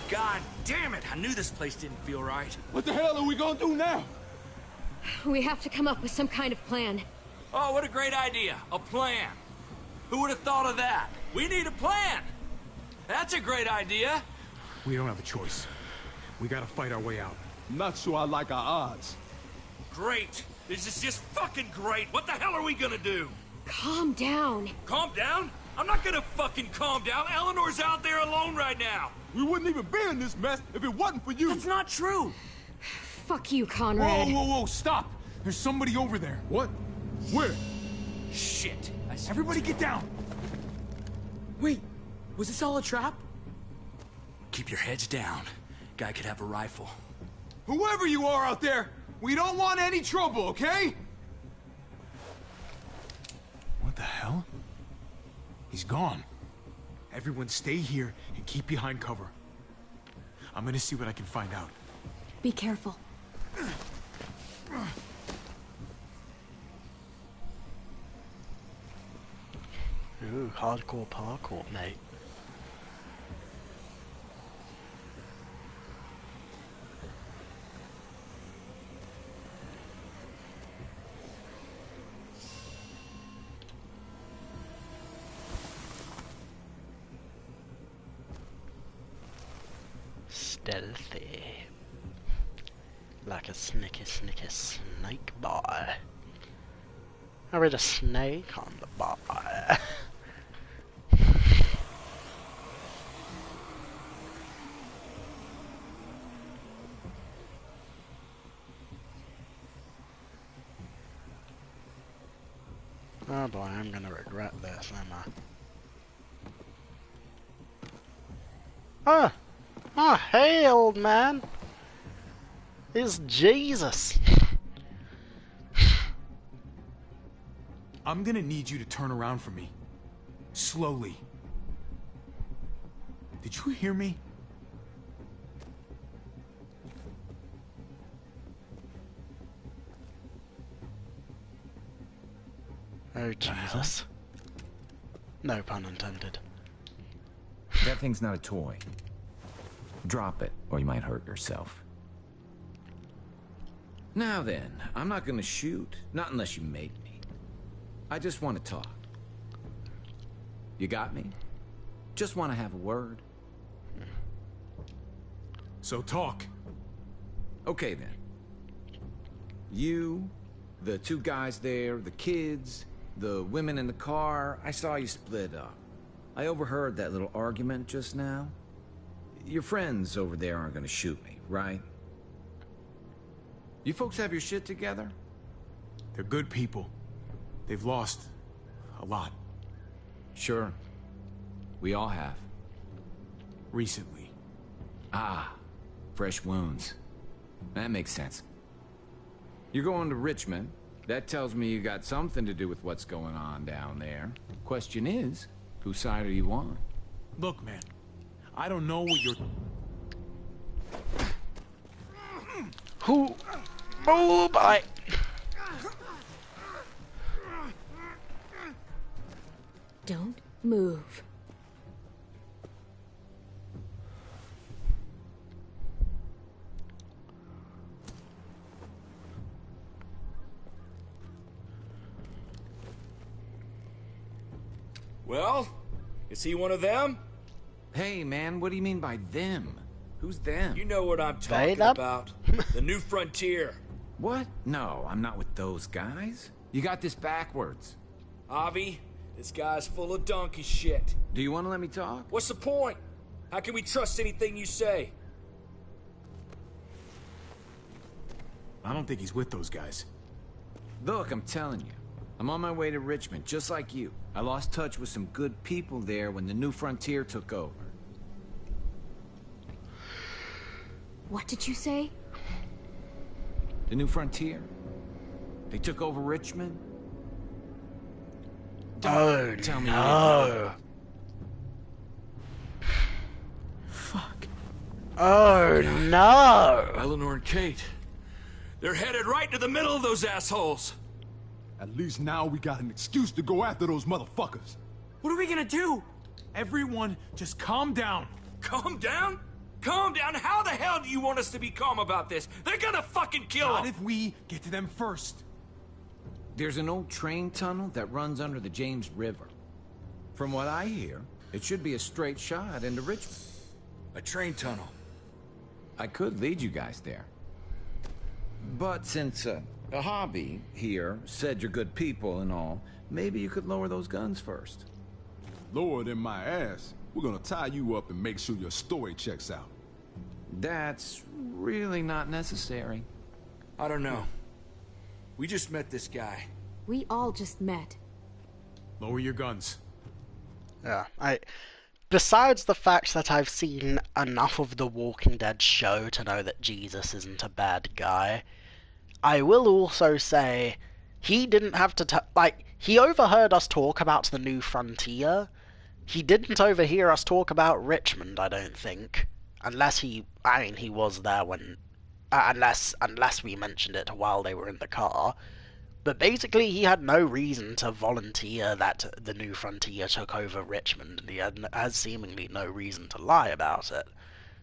God damn it! I knew this place didn't feel right. What the hell are we gonna do now? We have to come up with some kind of plan. Oh, what a great idea. A plan. Who would have thought of that? We need a plan. That's a great idea. We don't have a choice. We gotta fight our way out. I'm not sure I like our odds. Great. This is just fucking great. What the hell are we gonna do? Calm down. Calm down? I'm not gonna fucking calm down. Eleanor's out there alone right now. We wouldn't even be in this mess if it wasn't for you. That's not true. Fuck you, Conrad. Whoa, whoa, whoa, stop! There's somebody over there. What? Where? Shit. Everybody get down! Wait, was this all a trap? Keep your heads down. Guy could have a rifle. Whoever you are out there, we don't want any trouble, okay? What the hell? He's gone. Everyone stay here and keep behind cover. I'm gonna see what I can find out. Be careful. Ooh, hardcore parkour, mate. Stealthy. Like a snicky snake boy. I read a snake on the bar. Oh boy, I'm gonna regret this, am I? Ah! Ah, hey old man! It's Jesus! I'm gonna need you to turn around for me. Slowly. Did you hear me? Oh Jesus. No pun intended. That thing's not a toy. Drop it, or you might hurt yourself. Now then, I'm not gonna shoot. Not unless you make me. I just want to talk. You got me? Just want to have a word. So talk. Okay then. You, the two guys there, the kids, the women in the car, I saw you split up. I overheard that little argument just now. Your friends over there aren't gonna shoot me, right? You folks have your shit together? They're good people. They've lost a lot. Sure. We all have. Recently. Ah, fresh wounds. That makes sense. You're going to Richmond. That tells me you got something to do with what's going on down there. Question is, whose side are you on? Look, man. I don't know what you're... Who? Oh, bye. Don't move. Well, is he one of them? Hey, man, what do you mean by them? Who's them? You know what I'm talking about. The new frontier. What? No, I'm not with those guys. You got this backwards. Javi, this guy's full of donkey shit. Do you want to let me talk? What's the point? How can we trust anything you say? I don't think he's with those guys. Look, I'm telling you. I'm on my way to Richmond, just like you. I lost touch with some good people there when the new frontier took over. What did you say? The new frontier. They took over Richmond. Oh, tell me no. Fuck. Oh, no. Eleanor and Kate. They're headed right to the middle of those assholes. At least now we got an excuse to go after those motherfuckers. What are we gonna do? Everyone, just calm down. Calm down? Calm down? How the hell do you want us to be calm about this? They're gonna fucking kill Not them. if we get to them first. There's an old train tunnel that runs under the James River. From what I hear, it should be a straight shot into Richmond. A train tunnel. I could lead you guys there. But since a hobby here said you're good people and all, maybe you could lower those guns first. Lower than my ass. We're gonna tie you up and make sure your story checks out. That's really not necessary. I don't know. We just met this guy. We all just met. Lower your guns. Yeah, besides the fact that I've seen enough of the Walking Dead show to know that Jesus isn't a bad guy, I will also say he didn't have to he overheard us talk about the new frontier. He didn't overhear us talk about Richmond, I don't think. Unless he was there when unless we mentioned it while they were in the car. But basically, he had no reason to volunteer that the new frontier took over Richmond, and he has seemingly no reason to lie about it.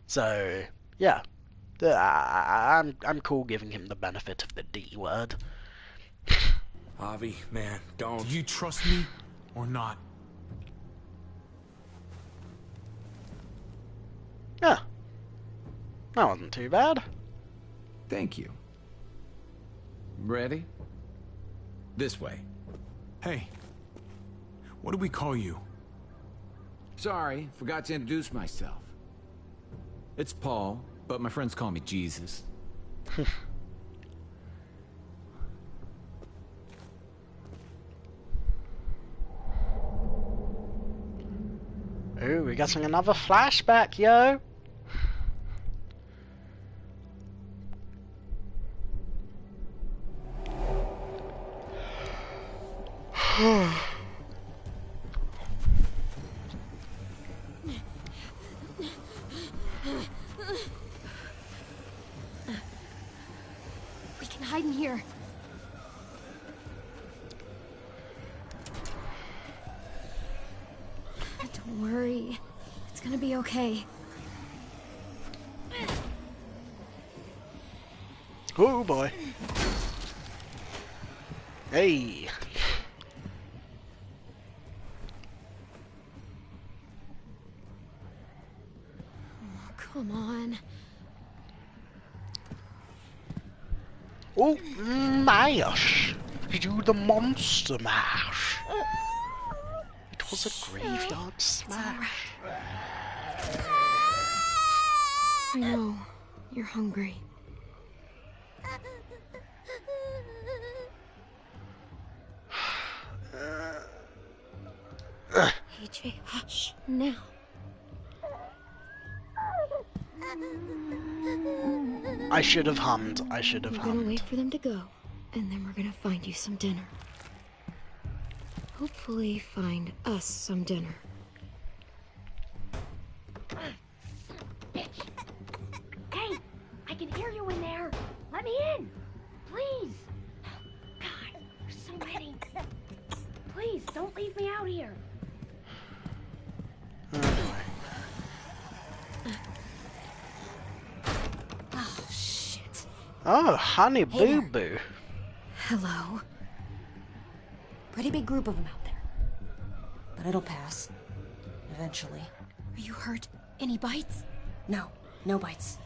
So, yeah, I'm cool giving him the benefit of the D word. Javi, man, don't. Do you trust me or not? Yeah, that wasn't too bad. Thank you. Ready? This way. Hey, what do we call you? Sorry, forgot to introduce myself. It's Paul, but my friends call me Jesus. Ooh, we're getting another flashback, yo! We can hide in here. Don't worry. It's gonna be okay. Oh boy. Hey. Oh, come on. Oh, mash! Do the monster mash. It was a graveyard smash. I know. You're hungry. AJ, hush. Now. I should have hummed. I should have We're gonna hummed. wait for them to go, and then we're gonna find you some dinner. Hopefully find us some dinner. Hey, I can hear you in there. Let me in, please. God, there's so many. Please, don't leave me out here. Oh, shit. Oh, honey Hey boo there. boo. Hello. Pretty big group of them out there. But it'll pass. Eventually. Are you hurt? Any bites? No. No bites.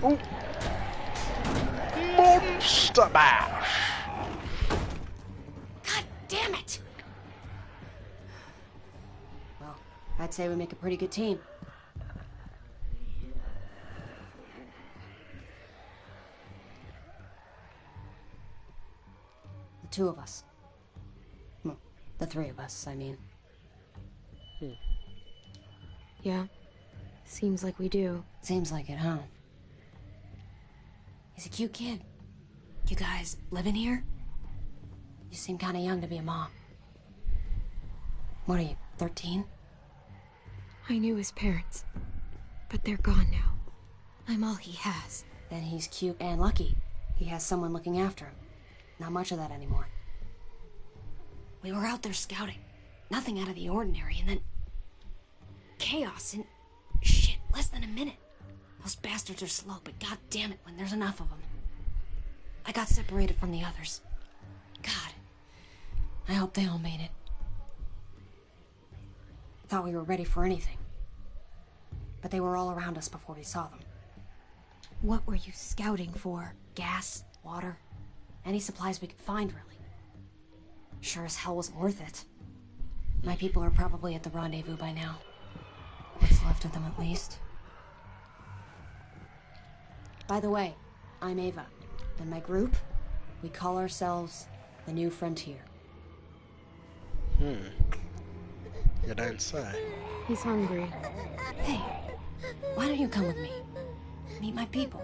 Ooh. Monster Mash! God damn it! Well, I'd say we make a pretty good team. The two of us. Well, the three of us, I mean. Yeah. Seems like we do. Seems like it, huh? He's a cute kid. You guys living here? You seem kind of young to be a mom. What are you, 13? I knew his parents, but they're gone now. I'm all he has. Then he's cute and lucky. He has someone looking after him. Not much of that anymore. We were out there scouting. Nothing out of the ordinary, and then... chaos in... shit, less than a minute. Those bastards are slow, but god damn it when there's enough of them. I got separated from the others. God. I hope they all made it. Thought we were ready for anything. But they were all around us before we saw them. What were you scouting for? Gas, water, any supplies we could find, really. Sure as hell wasn't worth it. My people are probably at the rendezvous by now. What's left of them, at least. By the way, I'm Ava, and my group, we call ourselves the New Frontier. You don't say. He's hungry. Hey, why don't you come with me? Meet my people.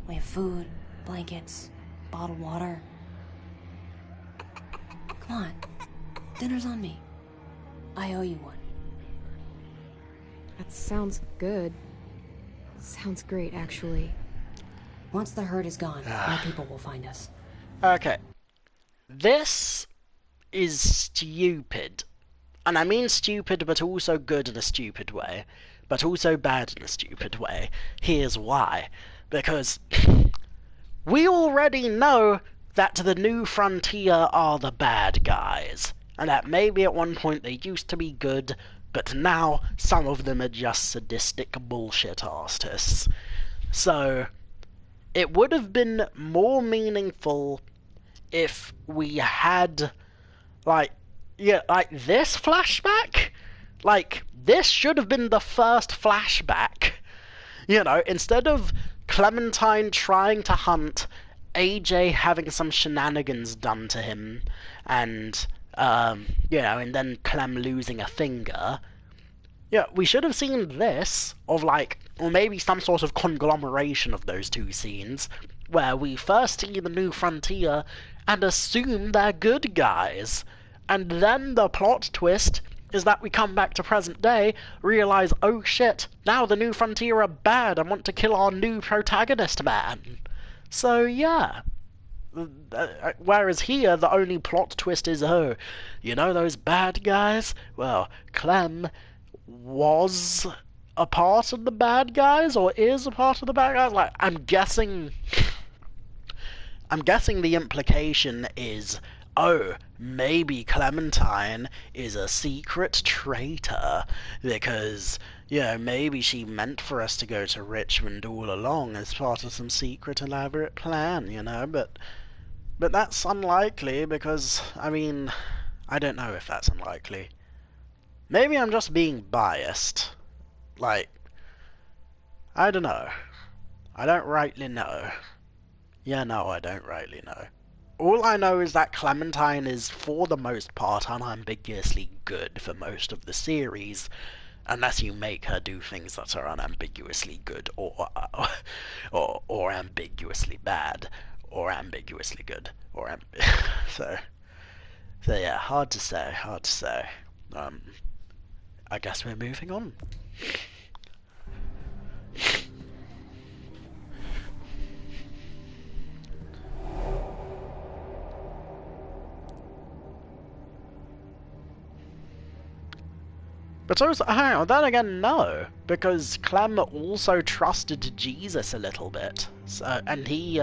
We have food, blankets, bottled water. Come on, dinner's on me. I owe you one. That sounds good. Sounds great, actually. Once the herd is gone, my people will find us. Okay. This is stupid. And I mean stupid, but also good in a stupid way. But also bad in a stupid way. Here's why. Because we already know that the New Frontier are the bad guys. And that maybe at one point they used to be good, but now some of them are just sadistic bullshit artists. So, it would have been more meaningful if we had, like this flashback? Like, this should have been the first flashback. You know, instead of Clementine trying to hunt, AJ having some shenanigans done to him, and, you know, and then Clem losing a finger. Yeah, we should have seen this, of like, or maybe some sort of conglomeration of those two scenes, where we first see the New Frontier and assume they're good guys. And then the plot twist is that we come back to present day, realize, oh shit, now the New Frontier are bad and want to kill our new protagonist man. So yeah. Whereas here, the only plot twist is, oh, you know those bad guys? Well, Clem was a part of the bad guys, or is a part of the bad guys? Like, I'm guessing the implication is, oh, maybe Clementine is a secret traitor, because, you know, maybe she meant for us to go to Richmond all along as part of some secret elaborate plan, you know, but that's unlikely, because, I mean, I don't know if that's unlikely. Maybe I'm just being biased. Like, I don't know. I don't rightly know. Yeah, no, I don't rightly know. All I know is that Clementine is, for the most part, unambiguously good for most of the series, unless you make her do things that are unambiguously good, or ambiguously bad, or ambiguously good, or so yeah, hard to say. I guess we're moving on. But also, hang on, then again, no, because Clem also trusted Jesus a little bit, so, and he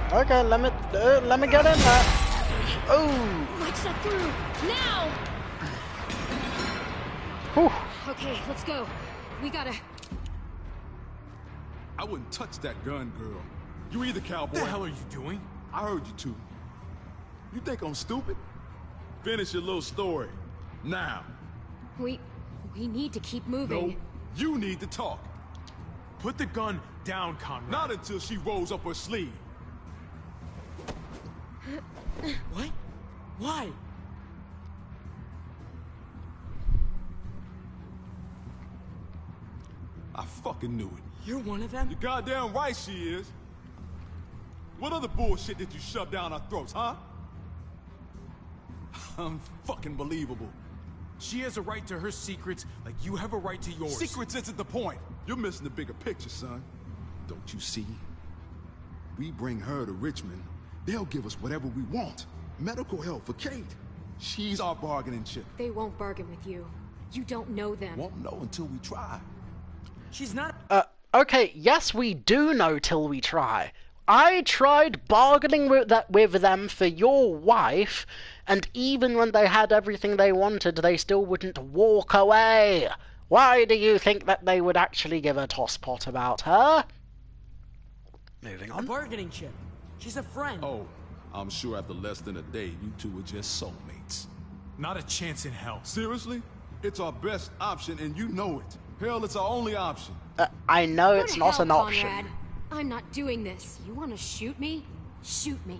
Okay, let me get in there. Oh. Watch that through now. Whew. Okay, let's go. We gotta. I wouldn't touch that gun, girl. You either, cowboy. What the hell are you doing? I heard you two. You think I'm stupid? Finish your little story. Now. We need to keep moving. No, you need to talk. Put the gun down, Conrad. Not until she rolls up her sleeve. What? Why? I fucking knew it. You're one of them? You're goddamn right she is. What other bullshit did you shove down our throats, huh? Unfucking believable. She has a right to her secrets like you have a right to yours. Secrets isn't the point. You're missing the bigger picture, son. Don't you see? We bring her to Richmond, they'll give us whatever we want. Medical help for Kate. She's our bargaining chip. They won't bargain with you. You don't know them. Won't know until we try. She's not. Okay, yes, we do know till we try. I tried bargaining with them for your wife, and even when they had everything they wanted, they still wouldn't walk away. Why do you think that they would actually give a tosspot about her? Moving on. A bargaining chip. She's a friend. Oh, I'm sure after less than a day, you two were just soulmates. Not a chance in hell. Seriously? It's our best option, and you know it. Hell, it's our only option. I know it's not an option. Conrad. I'm not doing this. You want to shoot me? Shoot me.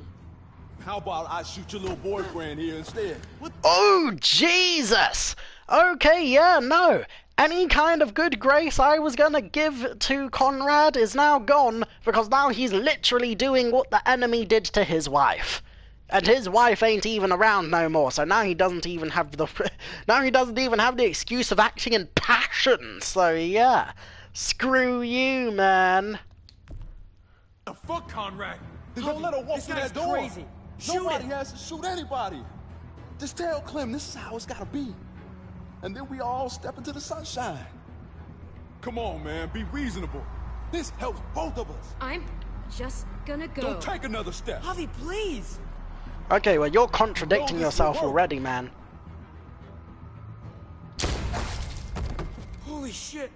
How about I shoot your little boyfriend here instead? Oh, Jesus! Okay, yeah, no. Any kind of good grace I was gonna give to Conrad is now gone, because now he's literally doing what the enemy did to his wife. And his wife ain't even around no more, so now he doesn't even have the excuse of acting in passion. So yeah, screw you, man. The fuck, Conrad? Then don't let her walk through that door. Crazy. Nobody has to shoot anybody. Just tell Clem this is how it's gotta be. And then we all step into the sunshine. Come on, man, be reasonable. This helps both of us. I'm just gonna go. Don't take another step. Javi, please. Okay, well, you're contradicting yourself already, man. Holy shit.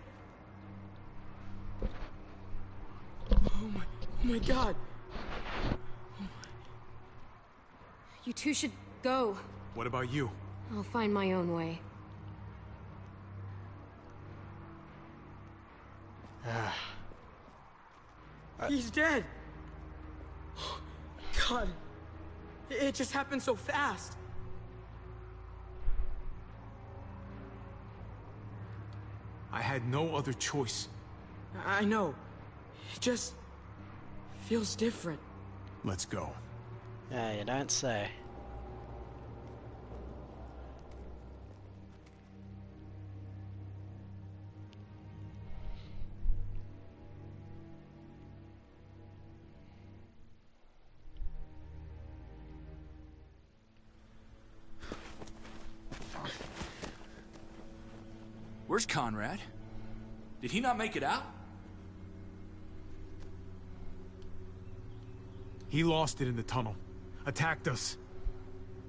Oh my god. You two should go. What about you? I'll find my own way. He's dead. God. It just happened so fast. I had no other choice. I know. It just feels different. Let's go. Yeah, you don't say. Where's Conrad? Did he not make it out? He lost it in the tunnel. Attacked us.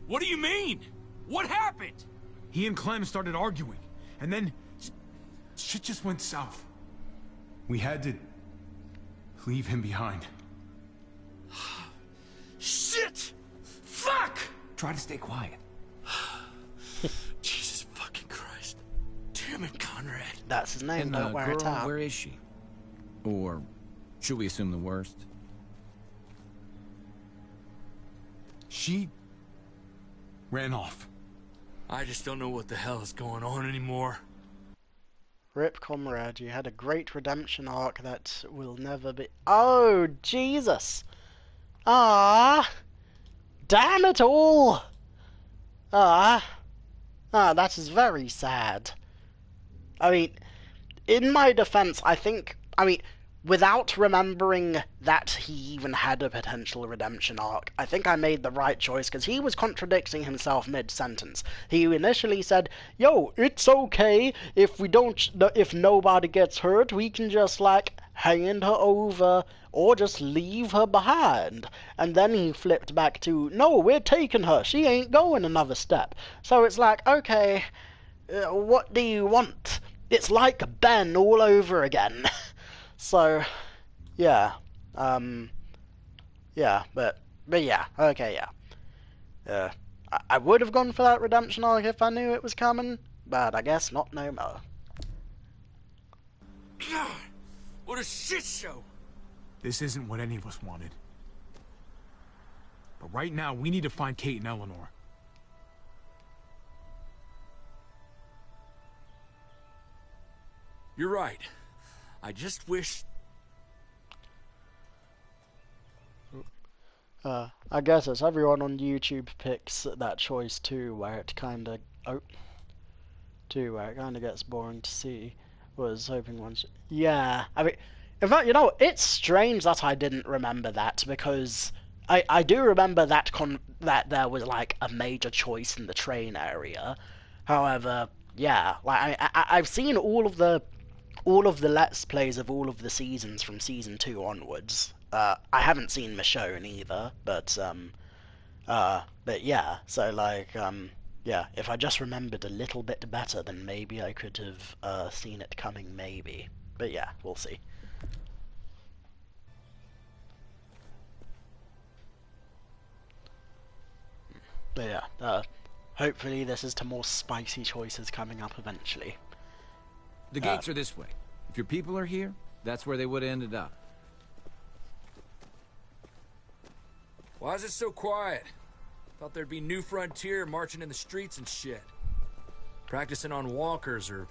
What do you mean? What happened? He and Clem started arguing, and then shit just went south. We had to leave him behind. Shit! Fuck! Try to stay quiet. Jesus fucking Christ. Damn it, Conrad. That's his name, don't wear it out. Where is she? Or should we assume the worst? She ran off. I just don't know what the hell is going on anymore. Rip, comrade, you had a great redemption arc that will never be... Oh, Jesus! Ah! Damn it all! That is very sad. I mean, in my defense, without remembering that he even had a potential redemption arc, I think I made the right choice, because he was contradicting himself mid-sentence. He initially said, yo, it's okay if nobody gets hurt, we can just, hand her over or just leave her behind. And then he flipped back to, no, we're taking her. She ain't going another step. So it's like, okay, what do you want? It's like Ben all over again. So, yeah. Yeah, but yeah, okay, yeah. I would have gone for that redemption arc if I knew it was coming, but I guess not no more. God, what a shit show! This isn't what any of us wanted. But right now, we need to find Kate and Eleanor. You're right. I just wish... I guess as everyone on YouTube picks that choice too, where it kinda gets boring to see, was hoping once. Yeah, I mean, in fact, you know, it's strange that I didn't remember that, because I do remember that that there was like a major choice in the train area. However, yeah, like I've seen all of the Let's Plays of all of the seasons from season 2 onwards. I haven't seen Michonne either, but yeah, so like, yeah, if I just remembered a little bit better, then maybe I could have seen it coming, maybe. But yeah, we'll see. But yeah, hopefully this is to more spicy choices coming up eventually. The gates are this way. If your people are here, that's where they would have ended up. Why is it so quiet? Thought there'd be New Frontier marching in the streets and shit. Practicing on walkers or...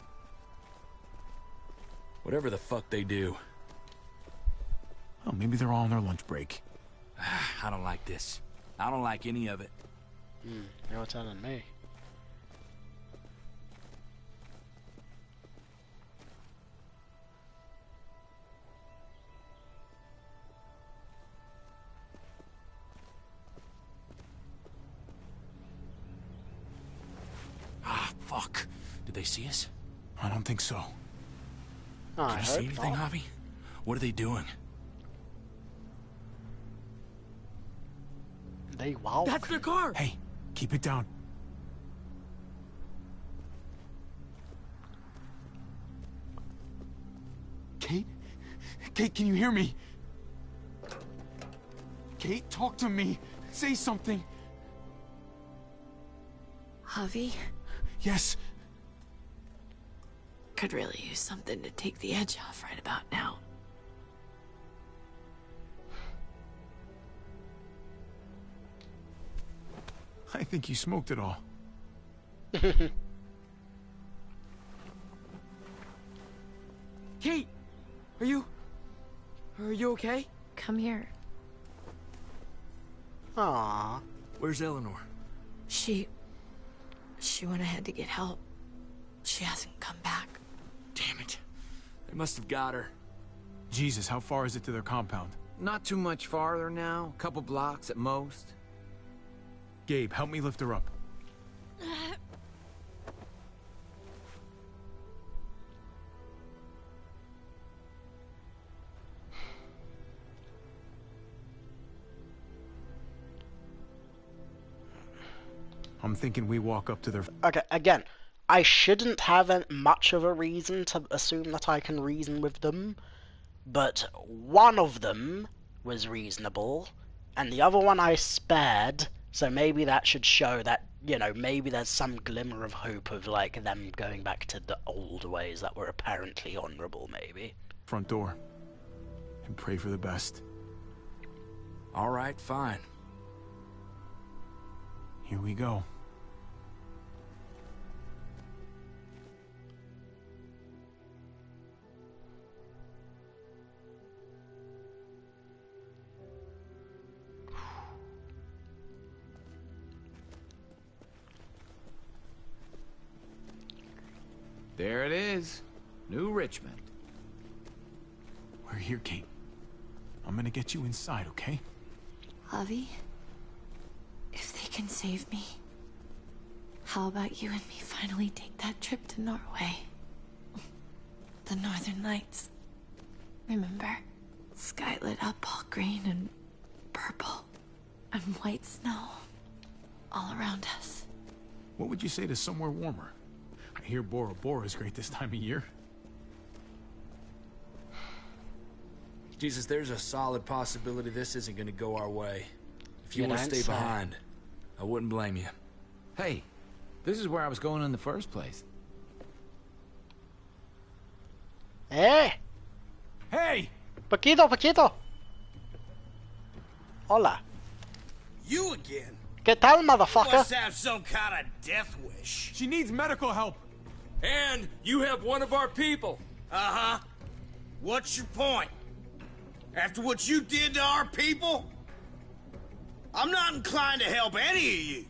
whatever the fuck they do. Oh, maybe they're all on their lunch break. I don't like this. I don't like any of it. You're telling me. Fuck. Did they see us? I don't think so. Did you see anything, Javi? What are they doing? They walk. That's their car! Hey, keep it down. Kate? Kate, can you hear me? Kate, talk to me. Say something. Javi? Yes. Could really use something to take the edge off right about now. I think you smoked it all. Kate! Are you okay? Come here. Aww. Where's Eleanor? She went ahead to get help. She hasn't come back. Damn it. They must have got her. Jesus, how far is it to their compound? Not too much farther now. A couple blocks at most. Gabe, help me lift her up. I'm thinking we walk up to their... Okay, again, I shouldn't have much of a reason to assume that I can reason with them, but one of them was reasonable, and the other one I spared, so maybe that should show that, you know, maybe there's some glimmer of hope of, like, them going back to the old ways that were apparently honorable, maybe. front door. And pray for the best. All right, fine. Here we go. There it is. New Richmond. We're here, Kate. I'm gonna get you inside, okay? Javi, if they can save me, how about you and me finally take that trip to Norway? The Northern Lights. Remember? Sky lit up all green and purple and white snow all around us. What would you say to somewhere warmer? I hear Bora Bora is great this time of year. Jesus, there's a solid possibility this isn't gonna go our way. If you want to stay say. behind, I wouldn't blame you. Hey, this is where I was going in the first place. Hey! Paquito, Paquito! Hola. You again? ¿Qué tal, You motherfucker? must have some kind of death wish. She needs medical help. And you have one of our people. Uh-huh. What's your point? After what you did to our people? I'm not inclined to help any of you.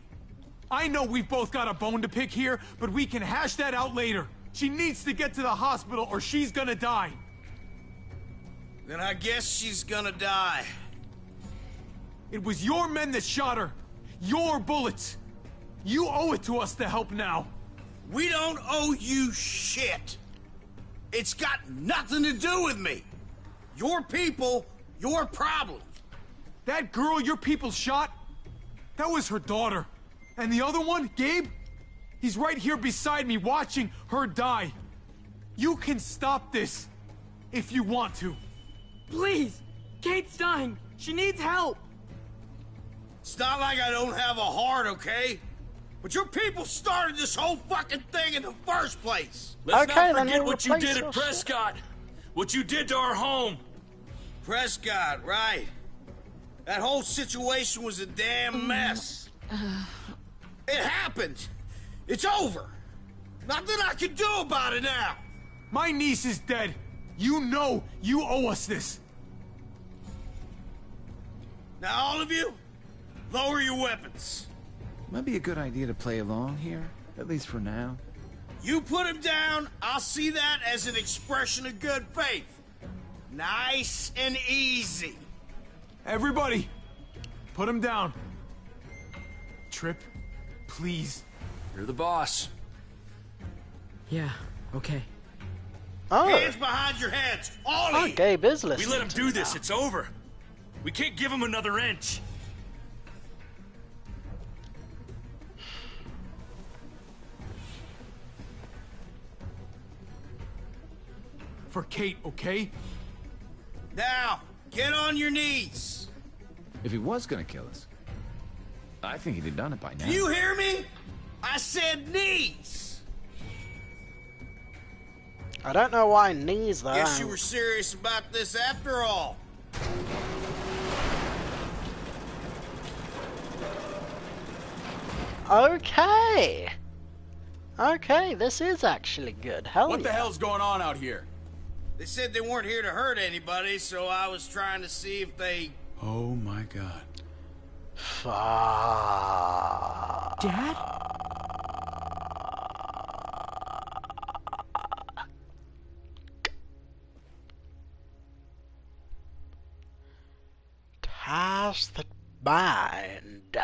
I know we've both got a bone to pick here, but we can hash that out later. She needs to get to the hospital or she's gonna die. Then I guess she's gonna die. It was your men that shot her. Your bullets. You owe it to us to help now. We don't owe you shit. It's got nothing to do with me. Your people, your problem. That girl your people shot, that was her daughter. And the other one, Gabe, he's right here beside me watching her die. You can stop this if you want to. Please! Kate's dying! She needs help! It's not like I don't have a heart, okay? But your people started this whole fucking thing in the first place. Let's Okay, not then forget we'll what you replace did your at Prescott. What you did to our home. Prescott, right. That whole situation was a damn mess. It happened. It's over. Nothing I can do about it now. My niece is dead. You know you owe us this. Now, all of you, lower your weapons. Might be a good idea to play along here, at least for now. You put him down, I'll see that as an expression of good faith. Nice and easy. Everybody, put him down. Trip, please. You're the boss. Yeah, okay. Oh. Hands behind your heads, all of you. Gabe is We listening let him to do me this, now. it's over. We can't give him another inch. For Kate, okay? Now, get on your knees. If he was gonna kill us, I think he'd have done it by now. Do you hear me? I said knees. I don't know why knees though. Guess you were serious about this after all. Okay. Okay, this is actually good. Hell What the yeah. hell's going on out here? They said they weren't here to hurt anybody, so I was trying to see if they... Oh my god. Fuck. Dad? Cast the mind.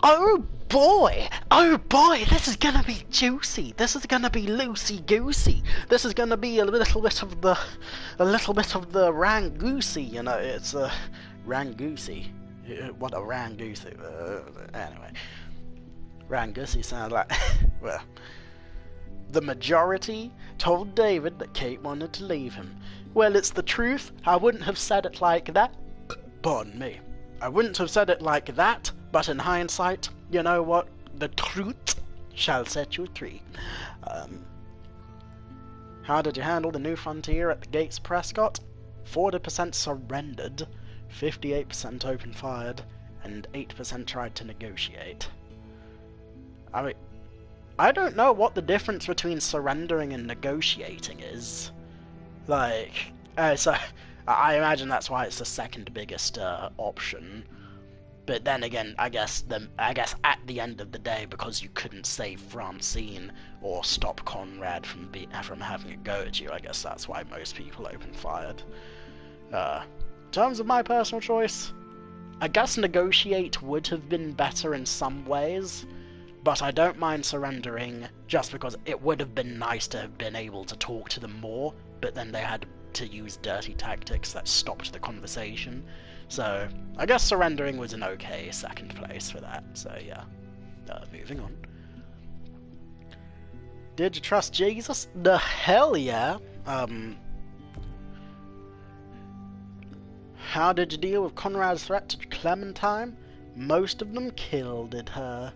Oh boy! Oh boy! This is gonna be juicy. This is gonna be loosey goosey. This is gonna be a little bit of the rangoosey. You know, it's a rangoosey. What a rangoosey. Anyway, rangoosey sounds like well. The majority told David that Kate wanted to leave him. Well, it's the truth. I wouldn't have said it like that. Pardon me. I wouldn't have said it like that, but in hindsight, you know what? The truth shall set you free. How did you handle the new frontier at the gates, Prescott? 40% surrendered, 58% open-fired, and 8% tried to negotiate. I mean, I don't know what the difference between surrendering and negotiating is. Like, so I imagine that's why it's the second biggest option. But then again, I guess at the end of the day, because you couldn't save Francine or stop Conrad from having a go at you, I guess that's why most people open-fired. In terms of my personal choice, I guess negotiate would have been better in some ways, but I don't mind surrendering just because it would have been nice to have been able to talk to them more, but then they had to use dirty tactics that stopped the conversation. So I guess surrendering was an okay second place for that. So yeah, moving on. Did you trust Jesus? The hell yeah. How did you deal with Conrad's threat to Clementine? Most of them killed her.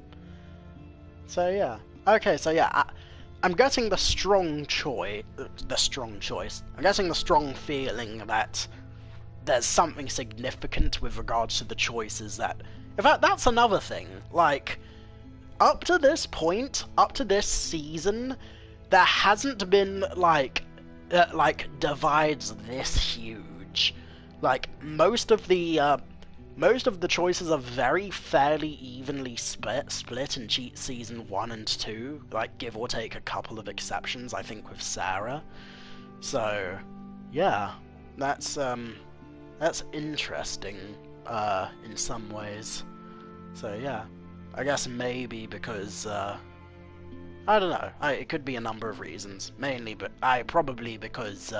So yeah. Okay, so yeah, I'm getting the strong choice. I'm getting the strong feeling that there's something significant with regards to the choices that... In fact, that's another thing. Like, up to this point, up to this season, there hasn't been, like divides this huge. Like, most of the choices are very fairly evenly split in season 1 and 2, like, give or take a couple of exceptions, I think, with Sarah. So, yeah, that's interesting, in some ways. So, yeah, I guess maybe because, I don't know, it could be a number of reasons, mainly, but probably because,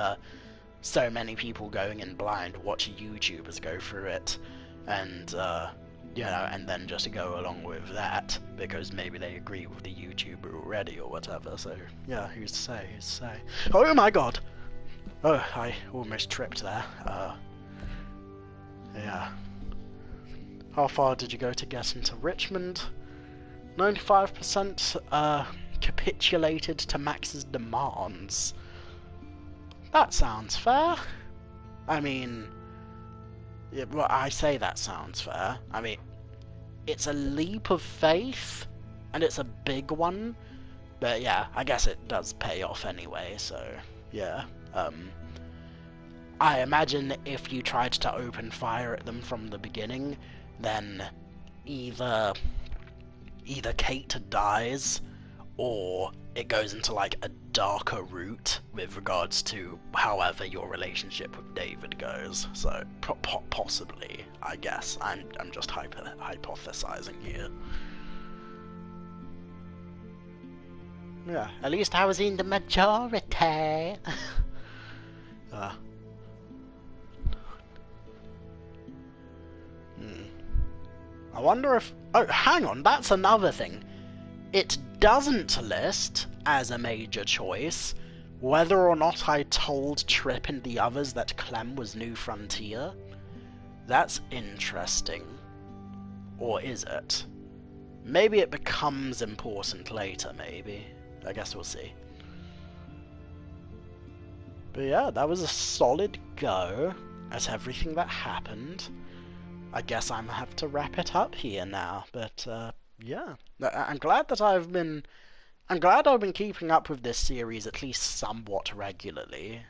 so many people going in blind watch YouTubers go through it, and, you know, and then just go along with that, because maybe they agree with the YouTuber already or whatever, so, yeah, who's to say, Oh my god! Oh, I almost tripped there, yeah. How far did you go to get into Richmond? 95%, capitulated to Max's demands. That sounds fair. I mean, yeah, well, I say that sounds fair. I mean, it's a leap of faith, and it's a big one, but yeah, I guess it does pay off anyway, so, yeah. I imagine if you tried to open fire at them from the beginning, then either Kate dies, or it goes into, like, a darker route with regards to however your relationship with David goes. So, possibly, I guess. I'm just hypothesizing here. Yeah, at least I was in the majority. I wonder if... Oh, hang on, that's another thing. It doesn't list, as a major choice, whether or not I told Tripp and the others that Clem was New Frontier. That's interesting. Or is it? Maybe it becomes important later, maybe. I guess we'll see. But yeah, that was a solid go at everything that happened. I guess I'm gonna have to wrap it up here now, but yeah. I'm glad I've been keeping up with this series at least somewhat regularly,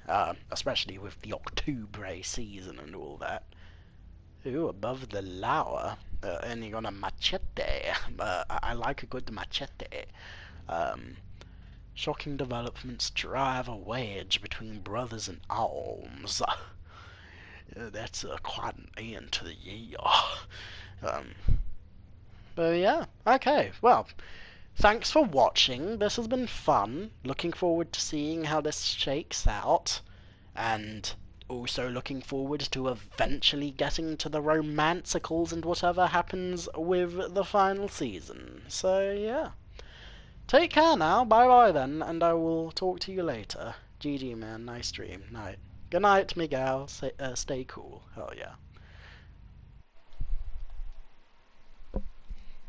especially with the Octubre season and all that. Ooh, above the lower, and you got a machete. I like a good machete. Shocking developments drive a wedge between brothers in arms. That's quite an end to the year. But yeah, okay, well, thanks for watching. This has been fun. Looking forward to seeing how this shakes out, and also looking forward to eventually getting to the romancicals and whatever happens with the final season. So yeah, take care now, bye bye then, and I will talk to you later. GG man, nice stream, night. Good night, Miguel, stay cool, hell yeah.